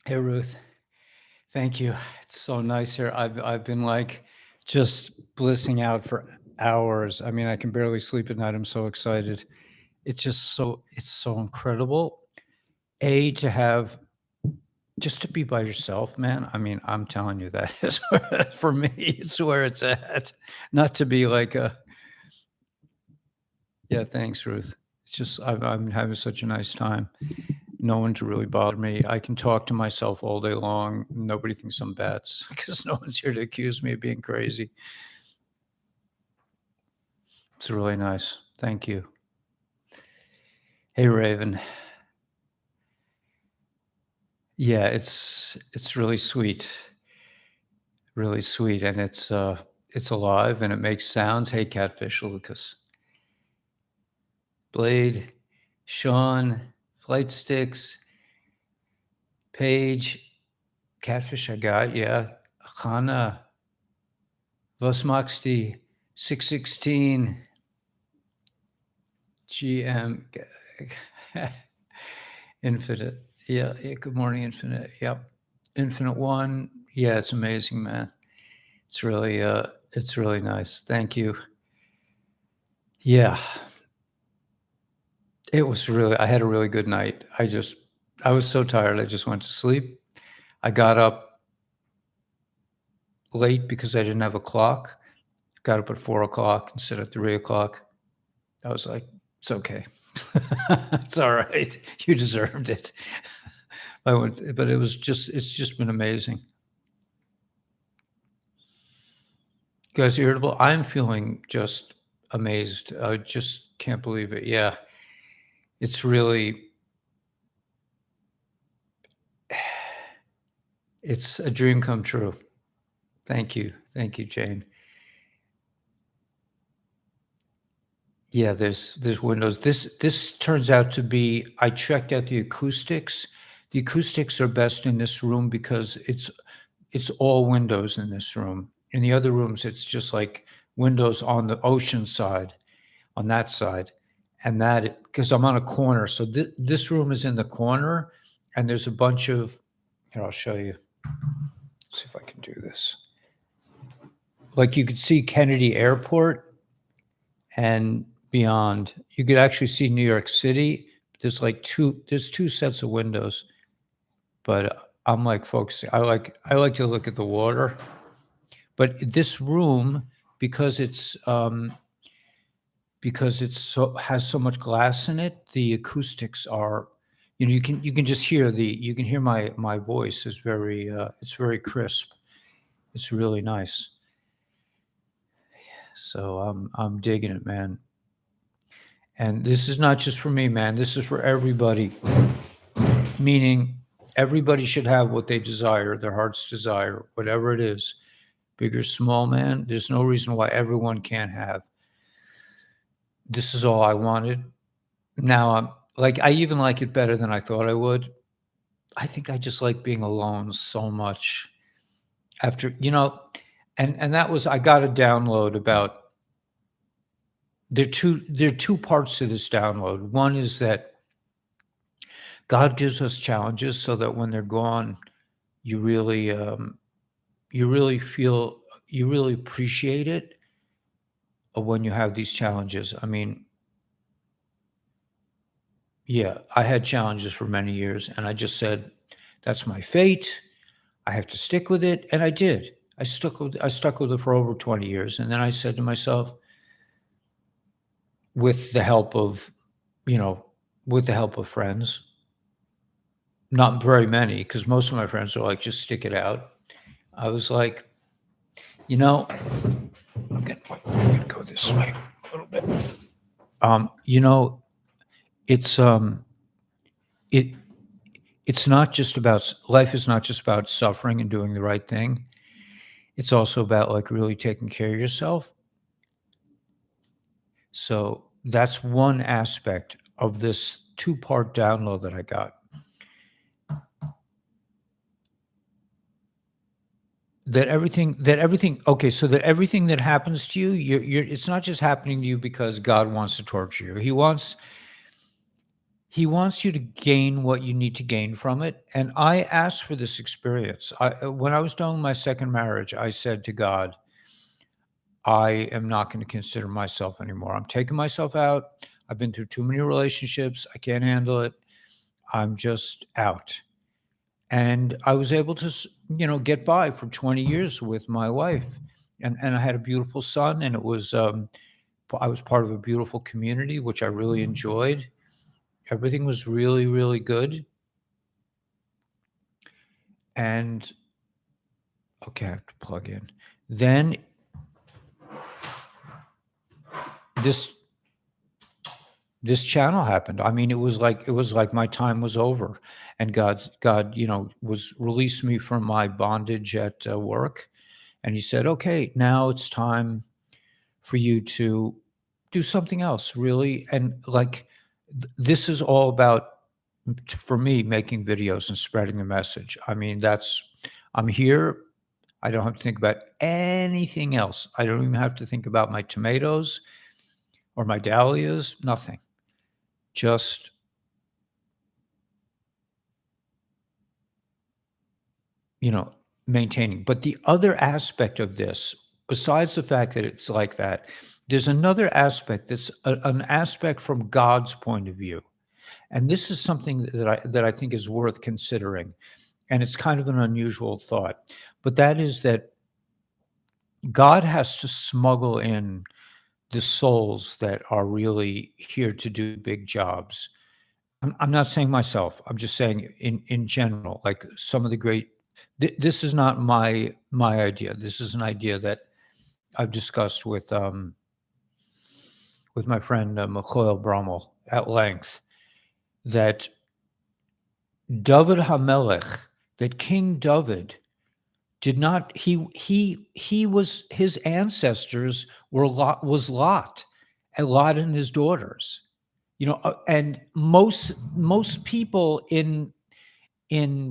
Hey Ruth, thank you. It's so nice here. I've been like just blissing out for hours. I mean, I can barely sleep at night. I'm so excited. It's so incredible. A to have just to be by yourself, man. I mean, I'm telling you that is for me, it's where it's at. Not to be like a yeah, thanks, Ruth. It's just I'm having such a nice time. No one to really bother me. I can talk to myself all day long. Nobody thinks I'm bats because no one's here to accuse me of being crazy. It's really nice. Thank you. Hey, Raven. Yeah, it's really sweet, and it's alive and it makes sounds. Hey, Catfish Lucas, Blade, Sean, Flight Sticks, Paige, Catfish. I got yeah, Hannah, Vosmoxty, 616. GM Infinite. Yeah, yeah. Good morning, Infinite. Yep. Infinite One. Yeah, it's amazing, man. It's really nice. Thank you. Yeah. I had a really good night. I was so tired. I just went to sleep. I got up late because I didn't have a clock. Got up at 4 o'clock instead of 3 o'clock. I was like, it's okay. It's all right. You deserved it. But it's just been amazing. You guys irritable? I'm feeling just amazed. I just can't believe it. Yeah. It's really, it's a dream come true. Thank you. Thank you, Jane. Yeah, there's windows. This turns out to be, I checked out the acoustics. The acoustics are best in this room because it's all windows in this room. In the other rooms, it's just like windows on the ocean side, on that side. And that, because I'm on a corner. So this room is in the corner, and there's a bunch of, here, I'll show you. See if I can do this. Like you could see Kennedy Airport and beyond. You could actually see New York City. There's two sets of windows, but I'm like focusing. I like to look at the water. But this room, because it's has so much glass in it, the acoustics are, you can just hear you can hear my voice is very it's very crisp. It's really nice. So I'm digging it, man. And this is not just for me, man. This is for everybody. Meaning everybody should have what they desire, their heart's desire, whatever it is. Big or small, man. There's no reason why everyone can't have. This is all I wanted. Now I'm like, I even like it better than I thought I would. I think I just like being alone so much. After, and that was, I got a download about, there are two parts to this download. One is that God gives us challenges so that when they're gone, you really feel, you really appreciate it when you have these challenges. I mean, yeah, I had challenges for many years, and I just said, that's my fate. I have to stick with it. And I did. I stuck with it for over 20 years. And then I said to myself, with the help of, friends, not very many, because most of my friends are like, just stick it out. I was like, I'm gonna go this way a little bit. It's not just about, life is not just about suffering and doing the right thing. It's also about like really taking care of yourself. So that's one aspect of this 2-part download that I got. That everything, okay, so that everything that happens to you, it's not just happening to you because God wants to torture you. He wants, He wants you to gain what you need to gain from it. And I asked for this experience. When I was done with my second marriage, I said to God, I am not going to consider myself anymore. I'm taking myself out. I've been through too many relationships. I can't handle it. I'm just out. And I was able to, get by for 20 years with my wife. And I had a beautiful son, and I was part of a beautiful community, which I really enjoyed. Everything was really, really good. And okay, I have to plug in. Then this this channel happened. I mean, it was like my time was over, and God, was released me from my bondage at work, and He said, "Okay, now it's time for you to do something else, really." And like, this is all about, for me, making videos and spreading the message. I mean, I'm here. I don't have to think about anything else. I don't even have to think about my tomatoes or my dahlias, nothing. Just, maintaining. But the other aspect of this, besides the fact that it's like that, there's another aspect that's an aspect from God's point of view. And this is something that I think is worth considering. And it's kind of an unusual thought. But that is that God has to smuggle in the souls that are really here to do big jobs. I'm not saying myself. I'm just saying in general, like some of the great. This is not my idea. This is an idea that I've discussed with my friend Michael Brummel at length. That David Hamelech, that King David did not. He was, his ancestors was Lot, and Lot and his daughters. And most people in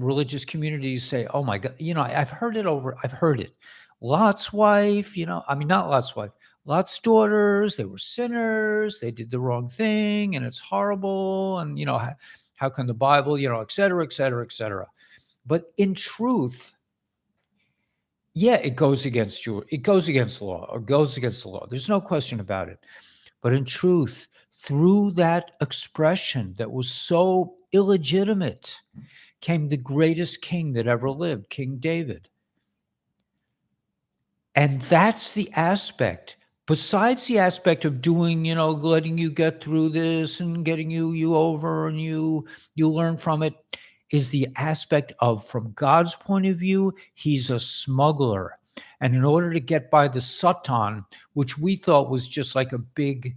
religious communities say, "Oh my God," I've heard it over. I've heard it. Lot's wife, I mean, not Lot's wife, Lot's daughters, they were sinners. They did the wrong thing, and it's horrible. And how can the Bible, et cetera, et cetera, et cetera. But in truth, yeah, it goes against you. It goes against the law, or goes against the law. There's no question about it. But in truth, through that expression that was so illegitimate, came the greatest king that ever lived, King David. And that's the aspect, besides the aspect of doing, letting you get through this and getting you over, and you learn from it, is the aspect of, from God's point of view, he's a smuggler. And in order to get by the Satan, which we thought was just like a big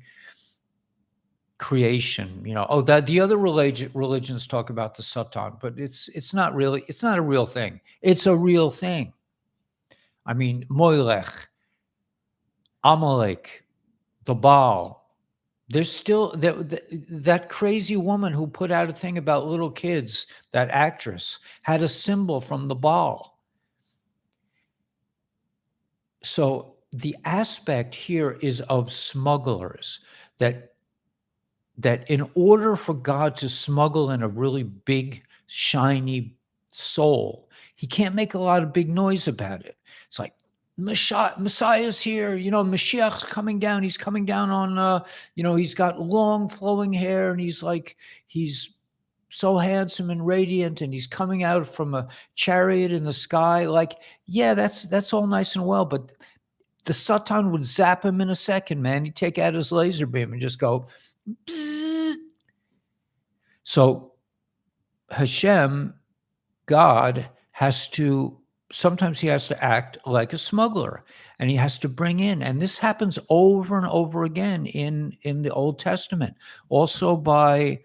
creation, that the other religions talk about the Satan, but it's not really, it's not a real thing. It's a real thing. I mean, Moilech, Amalek, the Baal. There's still that crazy woman who put out a thing about little kids, that actress, had a symbol from the Baal. So the aspect here is of smugglers, that in order for God to smuggle in a really big, shiny soul, he can't make a lot of big noise about it. It's like, Messiah's here, Mashiach's coming down. He's coming down on, he's got long flowing hair, and he's so handsome and radiant, and he's coming out from a chariot in the sky. Like, yeah, that's all nice and well, but the Satan would zap him in a second, man. He'd take out his laser beam and just go, bzzz. So Hashem, God, sometimes he has to act like a smuggler, and he has to bring in, and this happens over and over again in the Old Testament, also by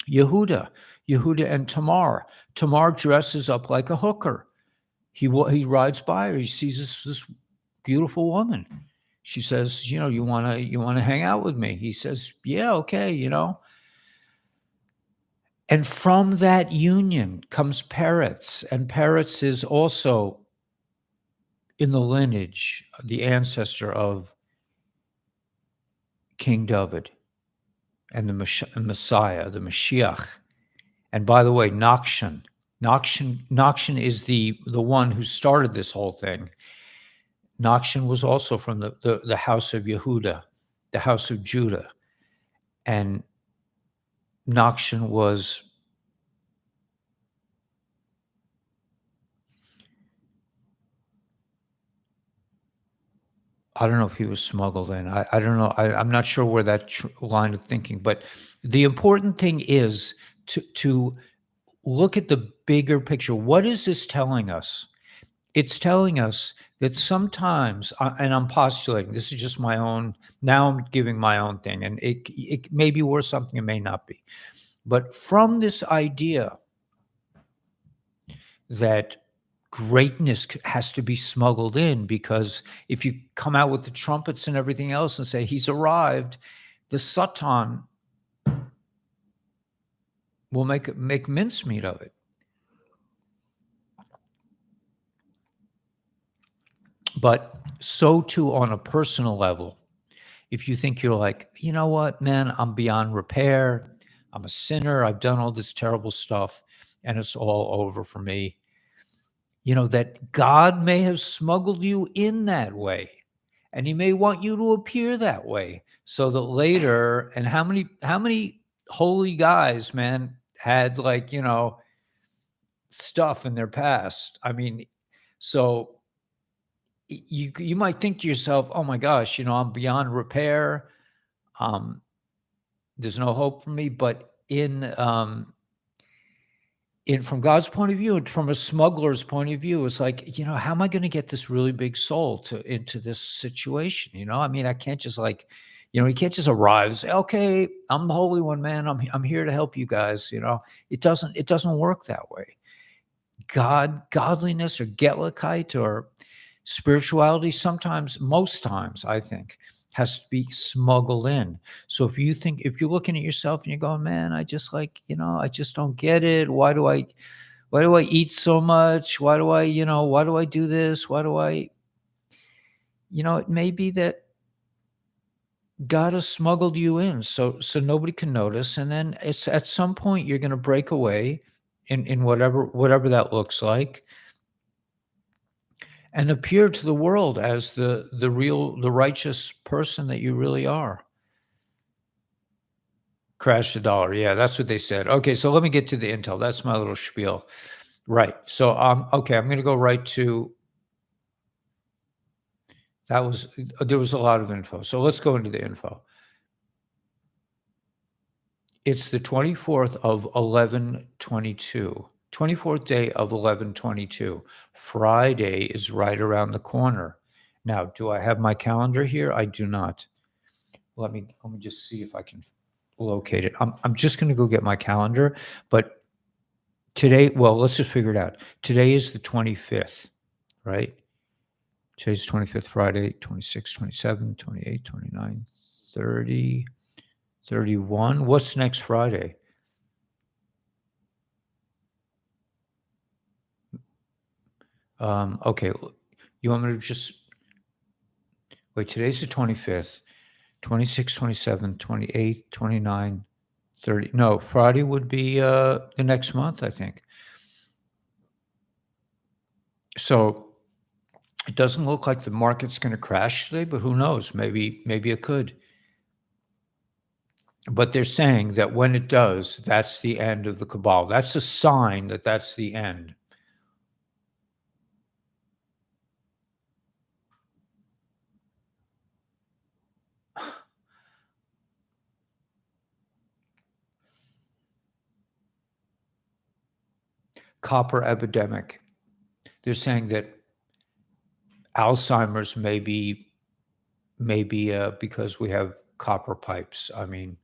Yehuda and Tamar. Tamar dresses up like a hooker. He rides by her. He sees this beautiful woman. She says, you want to hang out with me? He says, yeah, okay, And from that union comes Peretz, and Peretz is also in the lineage, the ancestor of King David. and the Messiah, the Mashiach. And by the way, Nakshan is the one who started this whole thing. Nakshan was also from the house of Yehuda, the house of Judah. And Nakshan was, I don't know if he was smuggled in. I don't know. I'm not sure where that line of thinking, but the important thing is to look at the bigger picture. What is this telling us? It's telling us that sometimes, and I'm postulating, this is just my own, now I'm giving my own thing, and it may be worth something, it may not be. But from this idea that greatness has to be smuggled in, because if you come out with the trumpets and everything else and say he's arrived, the Satan will make mincemeat of it. But so too on a personal level, if you think you're like, you know what, man, I'm beyond repair, I'm a sinner, I've done all this terrible stuff, and it's all over for me, you know, that God may have smuggled you in that way, and he may want you to appear that way, so that later, and how many holy guys, man, had, like, you know, stuff in their past. I mean, so you might think to yourself, oh my gosh, you know, I'm beyond repair. There's no hope for me. But in from God's point of view and from a smuggler's point of view, it's like, you know, how am I going to get this really big soul into this situation? You know, I mean, I can't just, like, you know, you can't just arrive and say, okay, I'm the Holy One, man. I'm here to help you guys. You know, it doesn't work that way. Godliness or Getlichkeit or spirituality, sometimes, most times, I think, has to be smuggled in. So if you're looking at yourself and you're going, man, I just, like, you know, I just don't get it. Why do I eat so much? Why do I do this? Why do I, you know, it may be that God has smuggled you in so nobody can notice. And then it's at some point you're going to break away in whatever that looks like, and appear to the world as the righteous person that you really are. Crash the dollar. Yeah, that's what they said. Okay, so let me get to the intel. That's my little spiel. Right. So okay, I'm going to go right to, there was a lot of info. So let's go into the info. It's the 24th of 11/22. 24th day of 11/22. Friday is right around the corner. Now, do I have my calendar here? I do not. Let me just see if I can locate it. I'm just going to go get my calendar, but today, well, let's just figure it out. Today is the 25th, right? Today's 25th, Friday, 26, 27, 28, 29, 30, 31. What's next Friday? Okay, you want me to just wait? Today's the 25th, 26, 27, 28, 29, 30. No, Friday would be the next month, I think. So it doesn't look like the market's going to crash today, but who knows? Maybe it could. But they're saying that when it does, that's the end of the Kabbalah. That's a sign that that's the end. Copper epidemic. They're saying that Alzheimer's may be because we have copper pipes. I mean,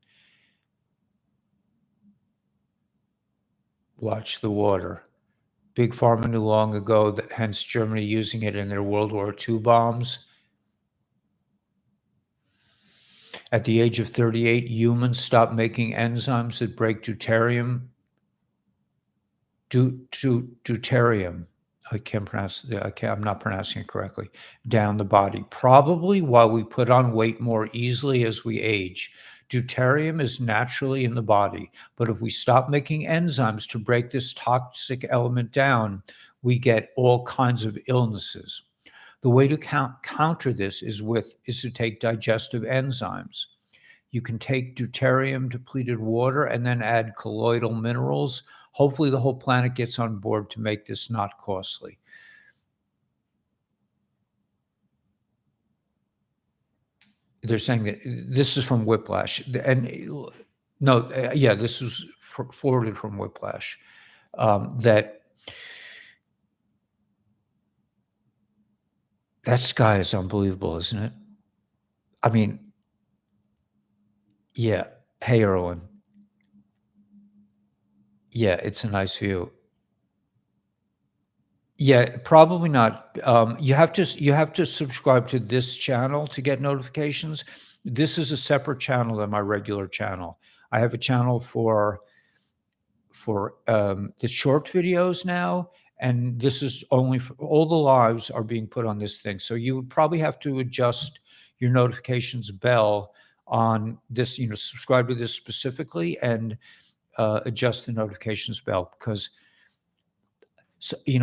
watch the water. Big Pharma knew long ago that, hence Germany using it in their World War II bombs. At the age of 38, humans stopped making enzymes that break deuterium. Deuterium. I'm not pronouncing it correctly. Down the body, probably while we put on weight more easily as we age. Deuterium is naturally in the body, but if we stop making enzymes to break this toxic element down, we get all kinds of illnesses. The way to counter this is to take digestive enzymes. You can take deuterium depleted water and then add colloidal minerals. Hopefully the whole planet gets on board to make this not costly. They're saying that this is from Whiplash, and no, yeah, this was forwarded from Whiplash. That sky is unbelievable, isn't it? I mean, yeah. Hey, Erwin. Yeah, it's a nice view. Yeah, probably not. You have to subscribe to this channel to get notifications. This is a separate channel than my regular channel. I have a channel for the short videos now, and this is only for, all the lives are being put on this thing. So you would probably have to adjust your notifications bell on this, subscribe to this specifically and adjust the notifications bell, because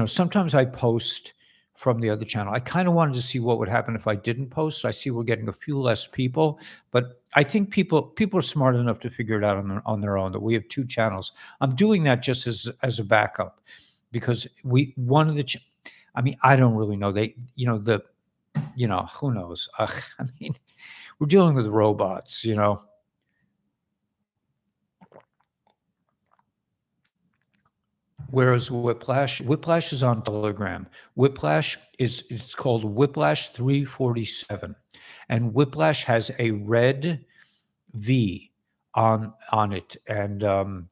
sometimes I post from the other channel. I kind of wanted to see what would happen if I didn't post. I see we're getting a few less people, but I think people are smart enough to figure it out on their own, that we have two channels. I'm doing that just as a backup, because one of the I mean, I don't really know. Who knows? I mean, we're dealing with robots, Whereas Whiplash is on Telegram. It's called Whiplash 347, and Whiplash has a red V on it, and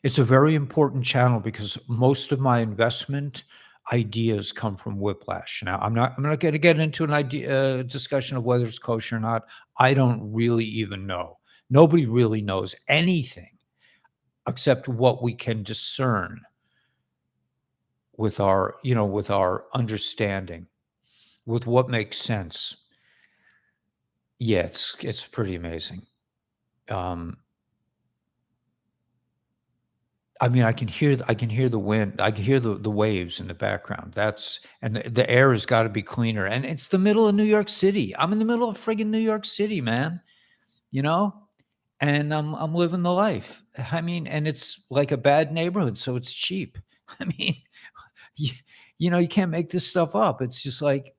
it's a very important channel because most of my investment ideas come from Whiplash. Now, I'm not going to get into an discussion of whether it's kosher or not. I don't really even know. Nobody really knows anything except what we can discern with our understanding, with what makes sense. Yeah, it's pretty amazing. I mean, I can hear the wind. I can hear the waves in the background. And the air has got to be cleaner. And it's the middle of New York City. I'm in the middle of friggin' New York City, man. And I'm living the life. I mean, and it's like a bad neighborhood, so it's cheap. I mean, you can't make this stuff up. It's just like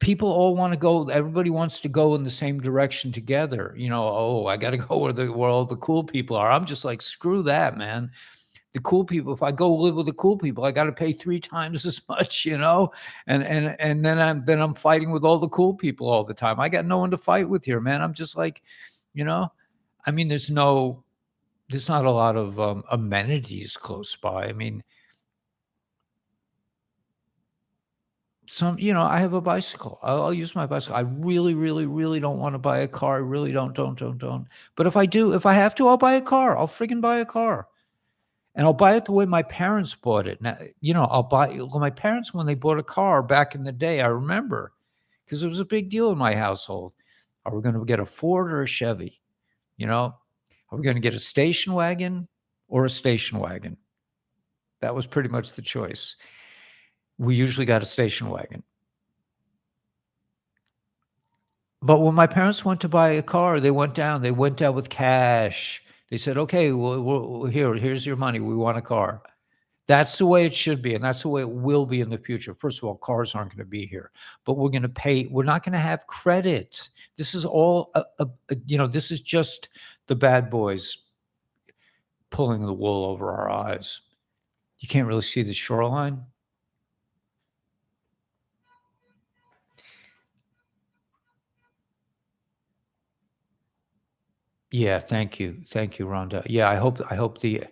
people all want to go. Everybody wants to go in the same direction together. Oh, I got to go where all the cool people are. I'm just like, screw that, man. The cool people. If I go live with the cool people, I got to pay 3 times as much. And then I'm fighting with all the cool people all the time. I got no one to fight with here, man. I'm just like, I mean, there's not a lot of amenities close by. I mean, I have a bicycle. I'll use my bicycle. I really, really, really don't want to buy a car. I really don't. But if I have to, I'll buy a car. I'll friggin' buy a car. And I'll buy it the way my parents bought it. Now, my parents, when they bought a car back in the day, I remember, because it was a big deal in my household. Are we going to get a Ford or a Chevy? Are we going to get a station wagon or a station wagon? That was pretty much the choice. We usually got a station wagon. But when my parents went to buy a car, they went down with cash. They said, okay, well, here's your money. We want a car. That's the way it should be, and that's the way it will be in the future. First of all, cars aren't going to be here, but we're going to pay. We're not going to have credit. This is all, this is just the bad boys pulling the wool over our eyes. You can't really see the shoreline. Yeah, thank you, Rhonda. Yeah, I hope the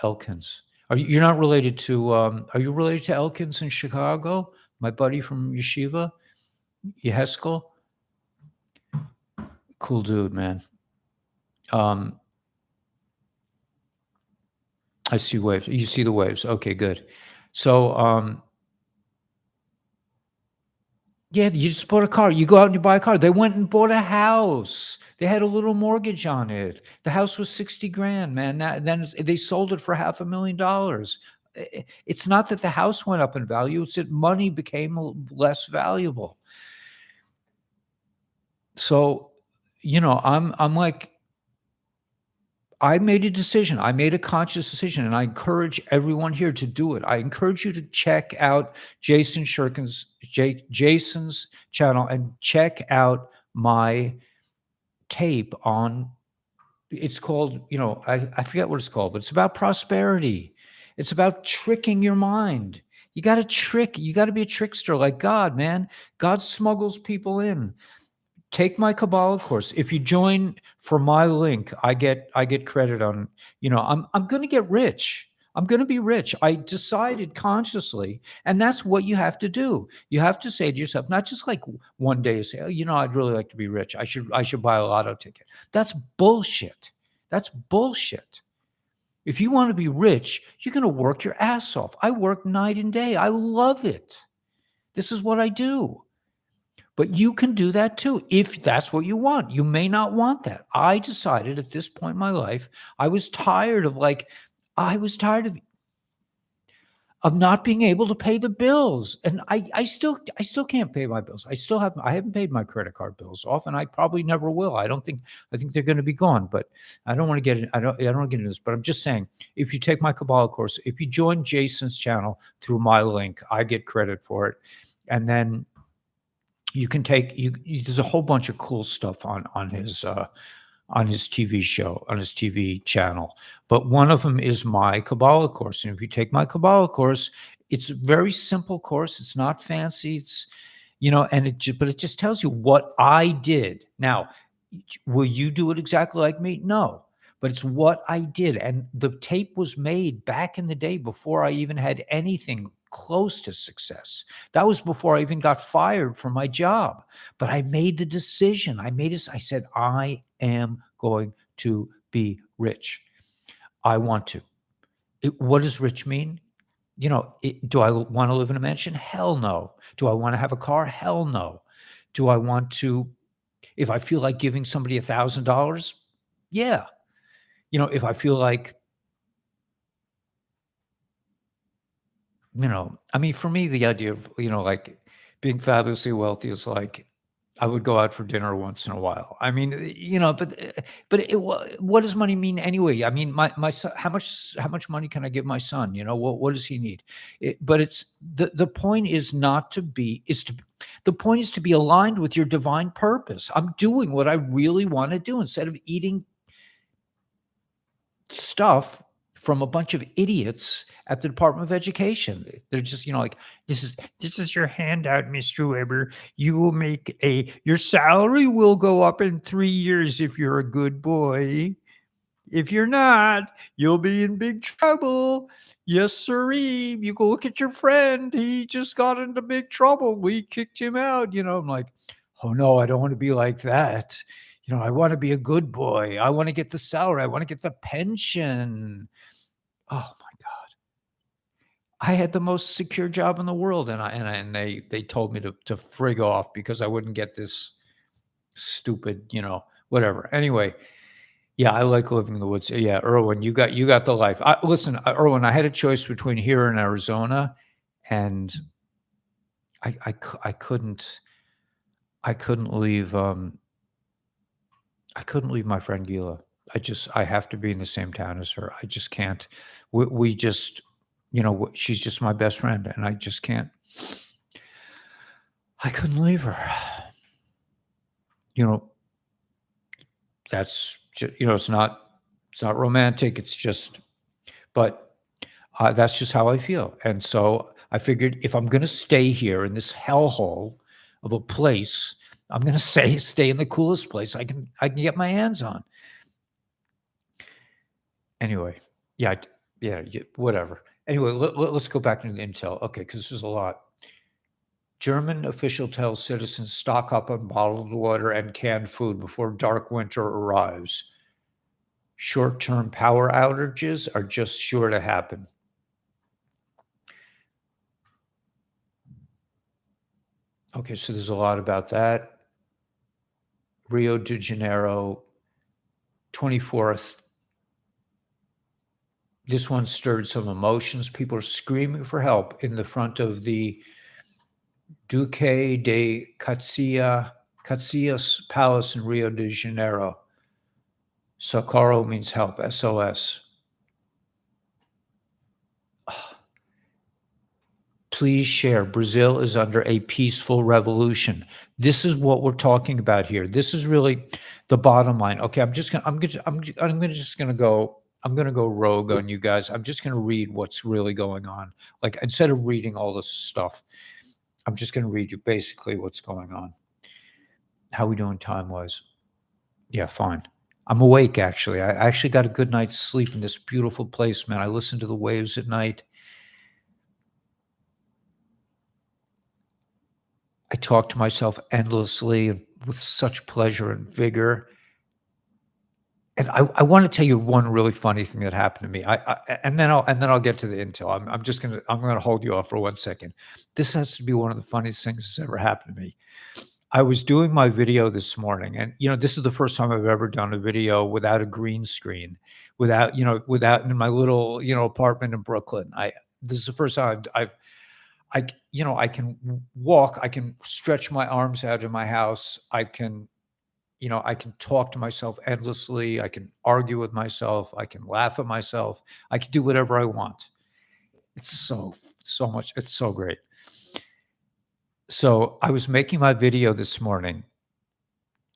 Elkins. You're not related to? Are you related to Elkins in Chicago? My buddy from Yeshiva, Yeheskel. Cool dude, man. I see waves. You see the waves. Okay, good. So, Yeah, you just bought a car. You go out and you buy a car. They went and bought a house. They had a little mortgage on it. The house was 60 grand, man. Then they sold it for $500,000. It's not that the house went up in value, it's that money became less valuable. So, I'm like, I made a decision. I made a conscious decision, and I encourage everyone here to do it. I encourage you to check out Jason's channel and check out my tape on. It's called, I forget what it's called, but it's about prosperity. It's about tricking your mind. You got to be a trickster like God, man. God smuggles people in. Take my Kabbalah course. If you join for my link, I get credit on, I'm going to get rich. I'm going to be rich. I decided consciously, and that's what you have to do. You have to say to yourself, not just like one day you say, "Oh, I'd really like to be rich. I should buy a lotto ticket." That's bullshit. That's bullshit. If you want to be rich, you're going to work your ass off. I work night and day. I love it. This is what I do. But you can do that too, if that's what you want. You may not want that. I decided at this point in my life, I was tired of not being able to pay the bills. And I still can't pay my bills. I haven't paid my credit card bills off, and I probably never will. I think they're going to be gone, but I don't want to get in, I don't want to get into this, but I'm just saying, if you take my Kabbalah course, if you join Jason's channel through my link, I get credit for it. And then you can there's a whole bunch of cool stuff on his TV show, on his TV channel. But one of them is my Kabbalah course. And if you take my Kabbalah course, it's a very simple course. It's not fancy. It's, but it just tells you what I did. Now, will you do it exactly like me? No. But it's what I did. And the tape was made back in the day before I even had anything close to success. That was before I even got fired from my job. But I made the decision. I said, I am going to be rich. I want to. What does rich mean? Do I want to live in a mansion? Hell no. Do I want to have a car? Hell no. Do I want to, if I feel like giving somebody $1,000? Yeah. If I feel like, for me, the idea of, like being fabulously wealthy is like, I would go out for dinner once in a while. What does money mean anyway? I mean, my son, how much money can I give my son? What does he need? But it's the point is the point is to be aligned with your divine purpose. I'm doing what I really want to do instead of eating stuff from a bunch of idiots at the Department of Education. They're just, like, this is your handout, Mr. Weber. You will your salary will go up in 3 years if you're a good boy. If you're not, you'll be in big trouble. Yes, sirree. You go look at your friend. He just got into big trouble. We kicked him out. I'm like, oh no, I don't want to be like that. I want to be a good boy. I want to get the salary. I want to get the pension. Oh my God. I had the most secure job in the world. And they told me to frig off because I wouldn't get this stupid, whatever. Anyway, yeah, I like living in the woods. Yeah, Erwin, you got the life. Listen, Erwin, I had a choice between here and Arizona, and I couldn't leave. I couldn't leave my friend Gila. I have to be in the same town as her. I just can't. We just, she's just my best friend, and I just can't. I couldn't leave her. That's just, it's not romantic. It's just, but that's just how I feel. And so I figured if I'm going to stay here in this hellhole of a place, I'm going to stay in the coolest place I can get my hands on. Anyway, yeah, whatever. Anyway, let's go back to the intel. Okay, because this is a lot. German official tells citizens stock up on bottled water and canned food before dark winter arrives. Short-term power outages are just sure to happen. Okay, so there's a lot about that. Rio de Janeiro, 24th. This one stirred some emotions. People are screaming for help in the front of the Duque de Caxias Palace in Rio de Janeiro. Socorro means help, SOS. Please share. Brazil is under a peaceful revolution. This is what we're talking about here. This is really the bottom line. Okay, I'm gonna go rogue on you guys. I'm just gonna read what's really going on. Like instead of reading all this stuff, I'm just gonna read you basically what's going on. How we doing time wise? Yeah, fine. I'm awake actually. I actually got a good night's sleep in this beautiful place, man. I listen to the waves at night. I talk to myself endlessly and with such pleasure and vigor. And I want to tell you one really funny thing that happened to me. And then I'll get to the intel. I'm gonna hold you off for 1 second. This has to be one of the funniest things that's ever happened to me. I was doing my video this morning, and this is the first time I've ever done a video without a green screen, without in my little apartment in Brooklyn. This is the first time I can walk, I can stretch my arms out in my house, I can talk to myself endlessly, I can argue with myself, I can laugh at myself, I can do whatever I want. It's so much, it's so great. So I was making my video this morning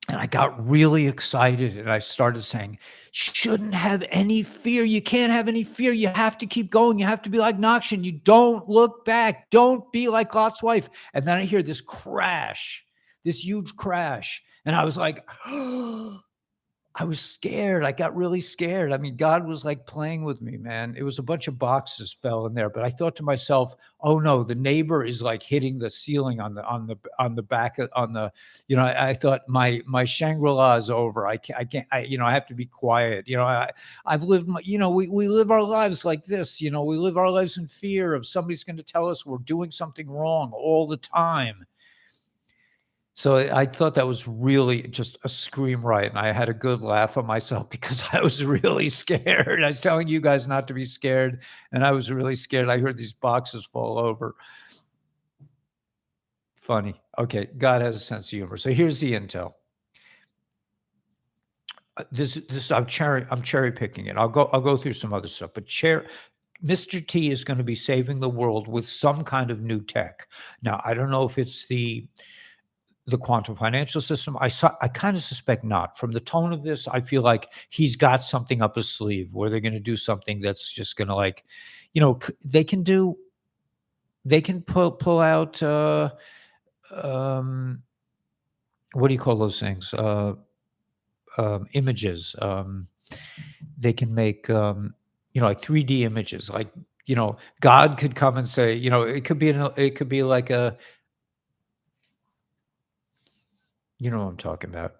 and I got really excited and I started saying, shouldn't have any fear. You can't have any fear. You have to keep going. You have to be like Noxian. You don't look back. Don't be like Lot's wife. And then I hear this crash, this huge crash. And I was like, I was scared. I got really scared. I mean, God was like playing with me, man. It was a bunch of boxes fell in there, but I thought to myself, "Oh no, the neighbor is like hitting the ceiling on the back of, on the." I thought my Shangri-La is over. I have to be quiet. I've lived. We live our lives like this. We live our lives in fear of somebody's going to tell us we're doing something wrong all the time. So I thought that was really just a scream right, and I had a good laugh at myself because I was really scared. I was telling you guys not to be scared, and I was really scared. I heard these boxes fall over. Funny. Okay, God has a sense of humor. So here's the intel. This I'm cherry picking it. I'll go through some other stuff, but Mr. T is going to be saving the world with some kind of new tech. Now, I don't know if it's the quantum financial system. I kind of suspect not. From the tone of this, I feel like he's got something up his sleeve where they're going to do something that's just going to they can pull out um, what do you call those things? Images. They can make like 3D images. Like God could come and say, it could be like a what I'm talking about.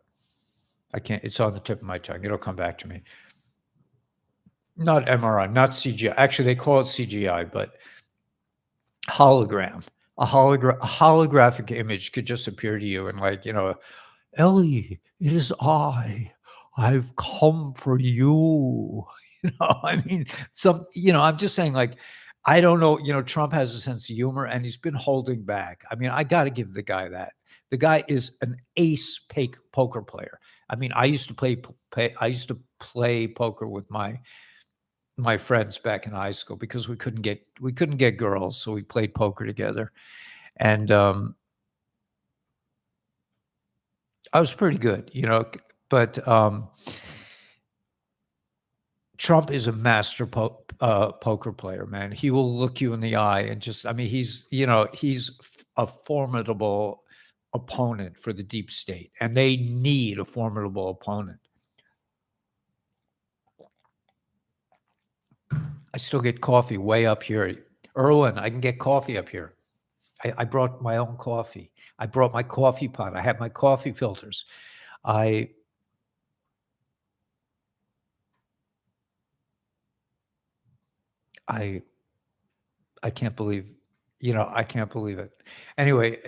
I can't. It's on the tip of my tongue. It'll come back to me. Not MRI, not CGI. Actually, they call it CGI, but hologram. A holographic image could just appear to you and Ellie, it is I. I've come for you. I mean, I'm just saying, I don't know. Trump has a sense of humor and he's been holding back. I mean, I got to give the guy that. The guy is an ace poker player. I mean, I used to play poker with my friends back in high school because we couldn't get girls, so we played poker together, and I was pretty good, but Trump is a master poker player, man. He will look you in the eye and just, I mean, he's a formidable opponent for the deep state, and they need a formidable opponent. I still get coffee way up here. Erwin, I can get coffee up here. I brought my own coffee. I brought my coffee pot. I have my coffee filters. I I I can't believe, I can't believe it. Anyway,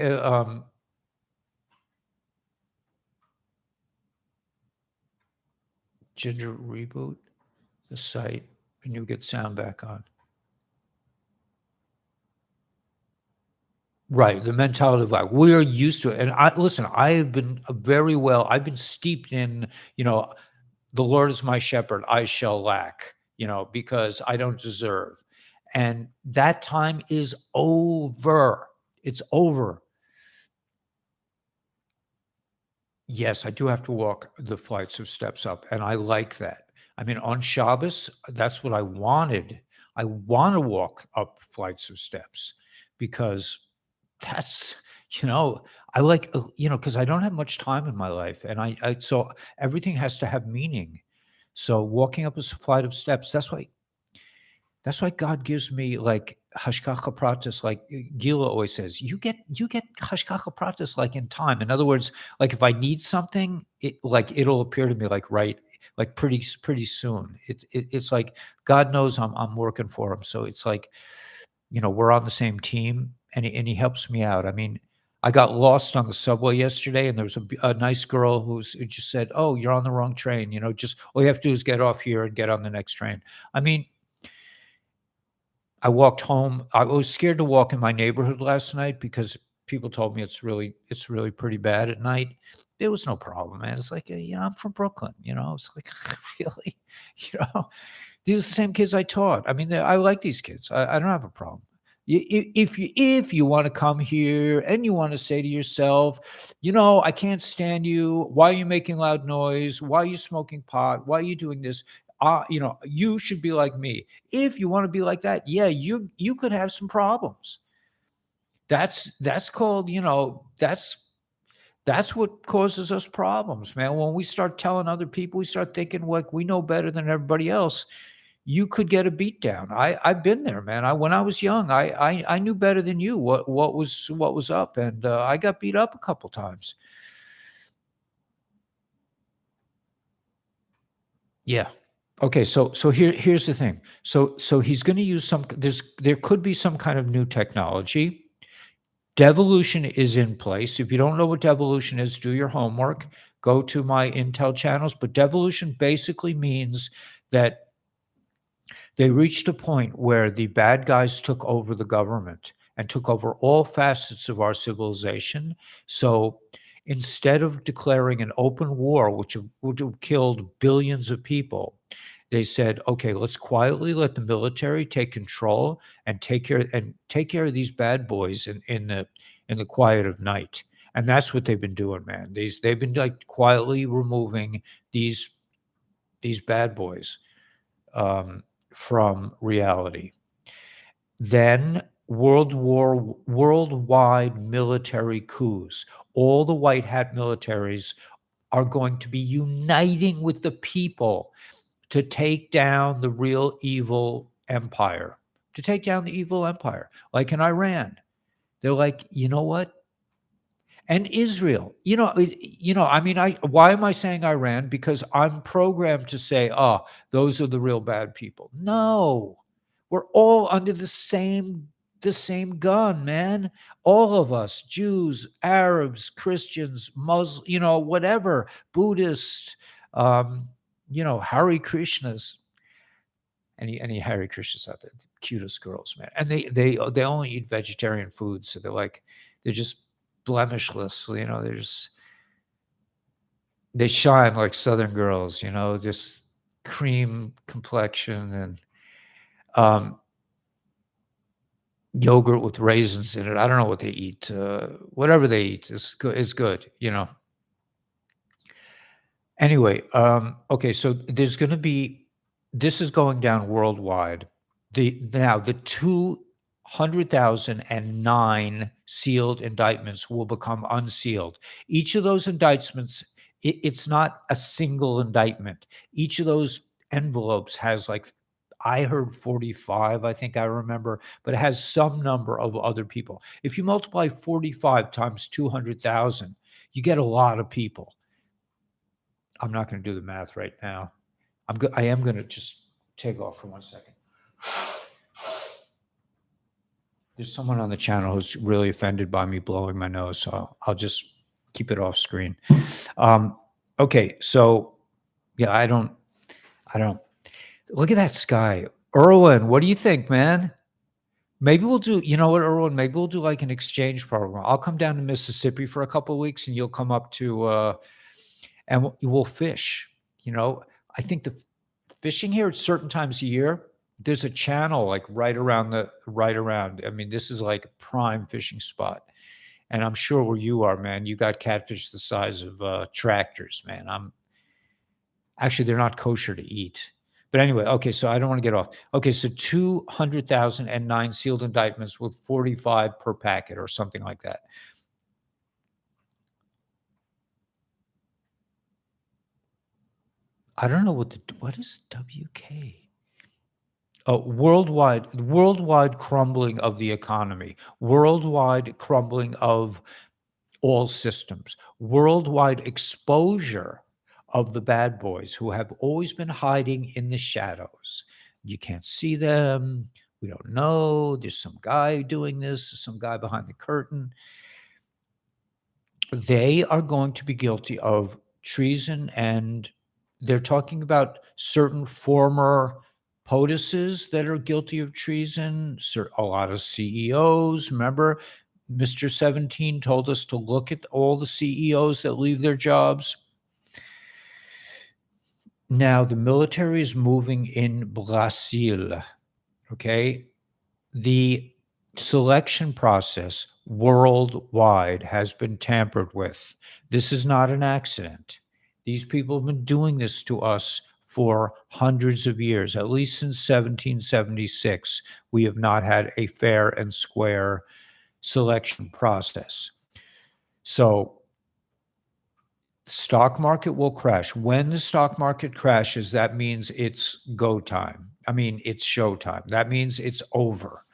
Ginger, reboot the site and you get sound back on. Right, the mentality of like we're used to it. And I have been I've been steeped in, the Lord is my shepherd, I shall lack, because I don't deserve. And that time is over. It's over. Yes, I do have to walk the flights of steps up, and I like that. I mean, on Shabbos, that's what I wanted. I want to walk up flights of steps because that's, you know, I like, because I don't have much time in my life, and so everything has to have meaning. So walking up a flight of steps, that's why God gives me like hashgacha pratis, like Gila always says, you get hashgacha pratis like in time. In other words, like if I need something, it'll appear to me like pretty soon. It's like God knows I'm working for him. So it's like, we're on the same team and he helps me out. I mean, I got lost on the subway yesterday and there was a nice girl who just said, "Oh, you're on the wrong train. Just all you have to do is get off here and get on the next train." I mean, I walked home. I was scared to walk in my neighborhood last night because people told me it's really pretty bad at night. There was no problem, man. It's like, I'm from Brooklyn, It's like, really? You know, these are the same kids I taught. I mean, I like these kids. I don't have a problem. If you want to come here and you want to say to yourself, I can't stand you. Why are you making loud noise? Why are you smoking pot? Why are you doing this? You should be like me. If you want to be like that, yeah, you could have some problems. That's called, that's what causes us problems, man. When we start telling other people, we start thinking like we know better than everybody else. You could get a beat down. I've been there, man. When I was young, I knew better than you what was up, and I got beat up a couple times. Yeah. Okay, so here's the thing. So he's going to use there could be some kind of new technology. Devolution is in place. If you don't know what devolution is, do your homework. Go to my Intel channels. But devolution basically means that they reached a point where the bad guys took over the government and took over all facets of our civilization. So instead of declaring an open war, which would have killed billions of people, they said, okay, let's quietly let the military take control and take care of these bad boys in the quiet of night. And that's what they've been doing, man. They've been like quietly removing these bad boys from reality. Then worldwide military coups. All the white hat militaries are going to be uniting with the people to take down the real evil empire, like in Iran. They're like, you know what? And Israel, I mean, why am I saying Iran? Because I'm programmed to say, oh, those are the real bad people. No, we're all under the same gun, man. All of us, Jews, Arabs, Christians, Muslims, whatever, Buddhists, Hare Krishnas. Any Hare Krishnas out there, the cutest girls, man. And they only eat vegetarian food, so they're just blemishless, they shine like Southern girls, just cream complexion and yogurt with raisins in it. I don't know what they eat. Whatever they eat is good. Anyway, okay, so this is going down worldwide. The 200,009 sealed indictments will become unsealed. Each of those indictments, it's not a single indictment. Each of those envelopes has I heard 45, I think I remember, but it has some number of other people. If you multiply 45 times 200,000, you get a lot of people. I'm not going to do the math right now. I am going to just take off for 1 second. There's someone on the channel who's really offended by me blowing my nose, so I'll just keep it off screen. Okay, so yeah, I don't look at that sky. Erwin, what do you think, man? Maybe we'll do, you know what, Erwin? Maybe we'll do like an exchange program. I'll come down to Mississippi for a couple of weeks, and you'll come up to, and we'll fish. You know, I think the fishing here at certain times of year, there's a channel like right around. I mean, this is like a prime fishing spot. And I'm sure where you are, man, you got catfish the size of tractors, man. I'm actually they're not kosher to eat. But anyway, okay, so I don't want to get off. Okay, so 200,009 sealed indictments with 45 per packet or something like that. I don't know what is WK? Oh, worldwide crumbling of the economy, worldwide crumbling of all systems, worldwide exposure of the bad boys who have always been hiding in the shadows. You can't see them. We don't know. There's some guy doing this, some guy behind the curtain. They are going to be guilty of treason, and they're talking about certain former POTUSes that are guilty of treason, a lot of CEOs. Remember, Mr. 17 told us to look at all the CEOs that leave their jobs. Now, the military is moving in Brazil, okay? The selection process worldwide has been tampered with. This is not an accident. These people have been doing this to us for hundreds of years. At least since 1776, we have not had a fair and square selection process. So stock market will crash. When the stock market crashes, that means it's go time. I mean, it's show time. That means it's over,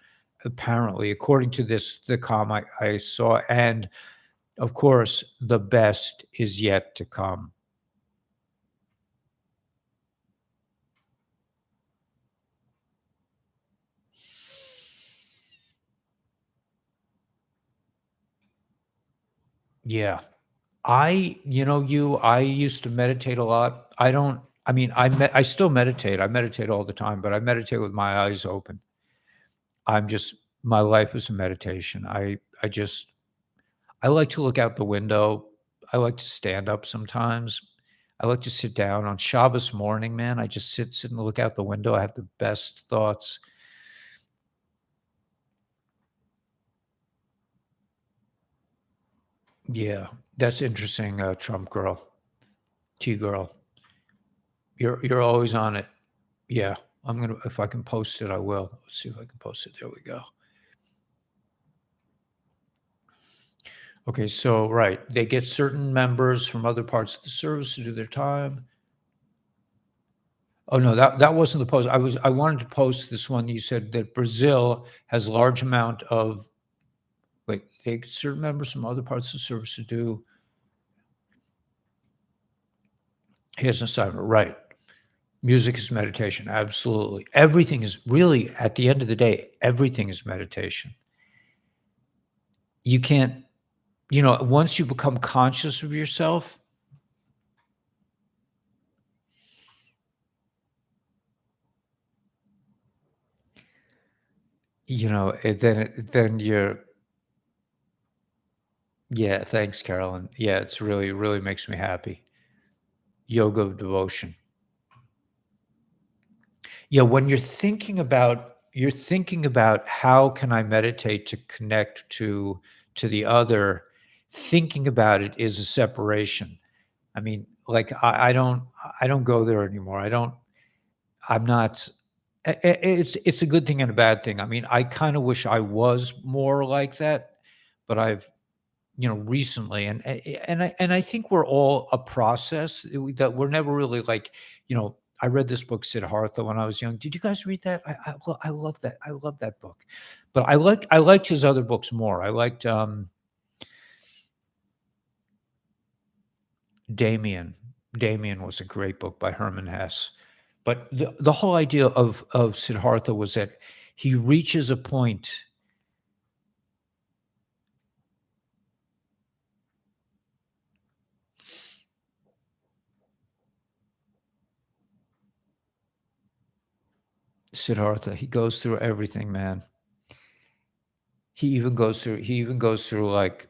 apparently, according to the com I saw. And of course, the best is yet to come. Yeah. I used to meditate a lot. I still meditate. I meditate all the time, but I meditate with my eyes open. My life is a meditation. I like to look out the window. I like to stand up sometimes. I like to sit down on Shabbos morning, man. I just sit and look out the window. I have the best thoughts. Yeah, that's interesting, Trump girl, T girl. You're always on it. Yeah, if I can post it, I will. Let's see if I can post it. There we go. Okay, so right, they get certain members from other parts of the service to do their time. Oh no, that wasn't the post. I wanted to post this one. You said that Brazil has large amount of wait, they get certain members from other parts of the service to do. Here's an assignment, right? Music is meditation, absolutely. Everything is really at the end of the day, everything is meditation. You can't, once you become conscious of yourself, then you're yeah, thanks, Carolyn. Yeah, it's really makes me happy. Yoga of devotion. Yeah, when you're thinking about how can I meditate to connect to the other, thinking about it is a separation. I mean, like I don't go there anymore. I'm not it's a good thing and a bad thing. I mean, I kind of wish I was more like that, but I've recently and I think we're all a process that we're never really like, I read this book Siddhartha when I was young. Did you guys read that? I love that. I love that book. But I liked his other books more. I liked Damien. Damien was a great book by Herman Hesse. But the whole idea of Siddhartha was that he reaches a point. Siddhartha, he goes through everything, man. He even goes through like,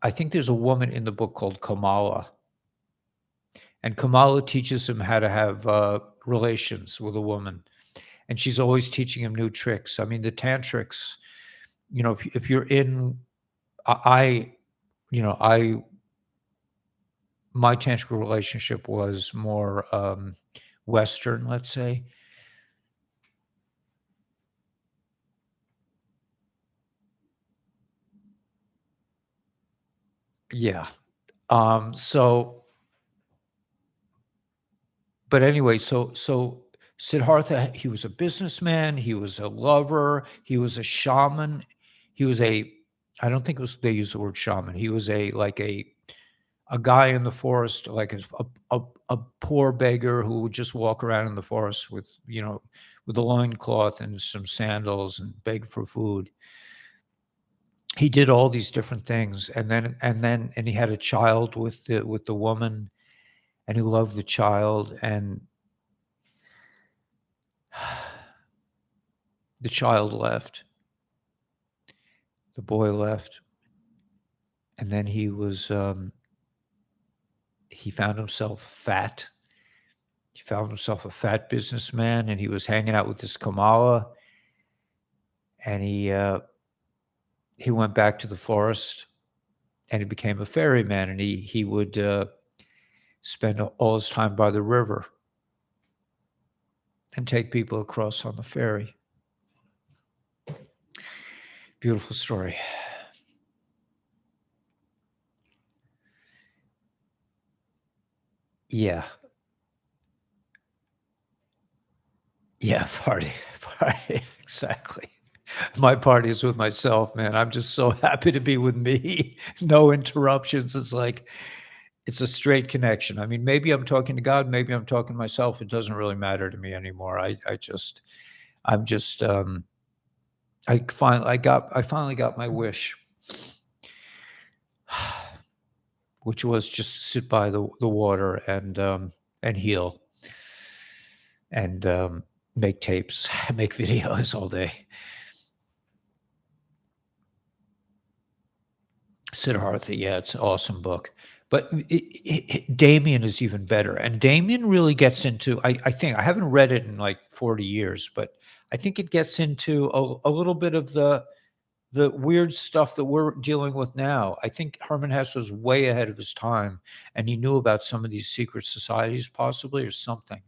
I think there's a woman in the book called Kamala, and Kamala teaches him how to have relations with a woman, and she's always teaching him new tricks. I mean, the tantrics, if you're in, I you know, I my tantric relationship was more Western, let's say. Yeah. So, but anyway, so Siddhartha, he was a businessman, he was a lover, he was a shaman, he was a, I don't think it was they use the word shaman. He was a guy in the forest, like a poor beggar who would just walk around in the forest with, with a loincloth and some sandals and beg for food. He did all these different things, and he had a child with the woman, and he loved the child, and the child left, the boy left, and then he found himself fat. He found himself a fat businessman, and he was hanging out with this Kamala, and he went back to the forest, and he became a ferryman, and he would spend all his time by the river and take people across on the ferry. Beautiful story. Yeah. Yeah, party, exactly. My party is with myself, man. I'm just so happy to be with me. No interruptions. It's like it's a straight connection. I mean, maybe I'm talking to God, maybe I'm talking to myself. It doesn't really matter to me anymore. I'm just I finally got my wish, which was just to sit by the water and heal and make tapes, make videos all day. Siddhartha, yeah, it's an awesome book. But Damien is even better. And Damien really gets into, I think, I haven't read it in like 40 years, but I think it gets into a little bit of the weird stuff that we're dealing with now. I think Herman Hesse was way ahead of his time, and he knew about some of these secret societies, possibly, or something.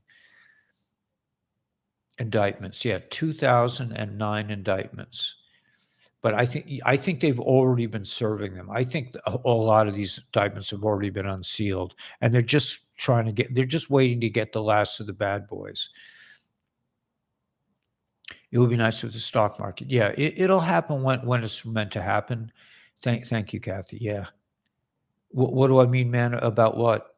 Indictments, yeah, 2009 indictments. But I think they've already been serving them. I think a lot of these indictments have already been unsealed, and they're just waiting to get the last of the bad boys. It would be nice with the stock market. Yeah, it'll happen when it's meant to happen. Thank you, Kathy. Yeah. What do I mean, man? About what?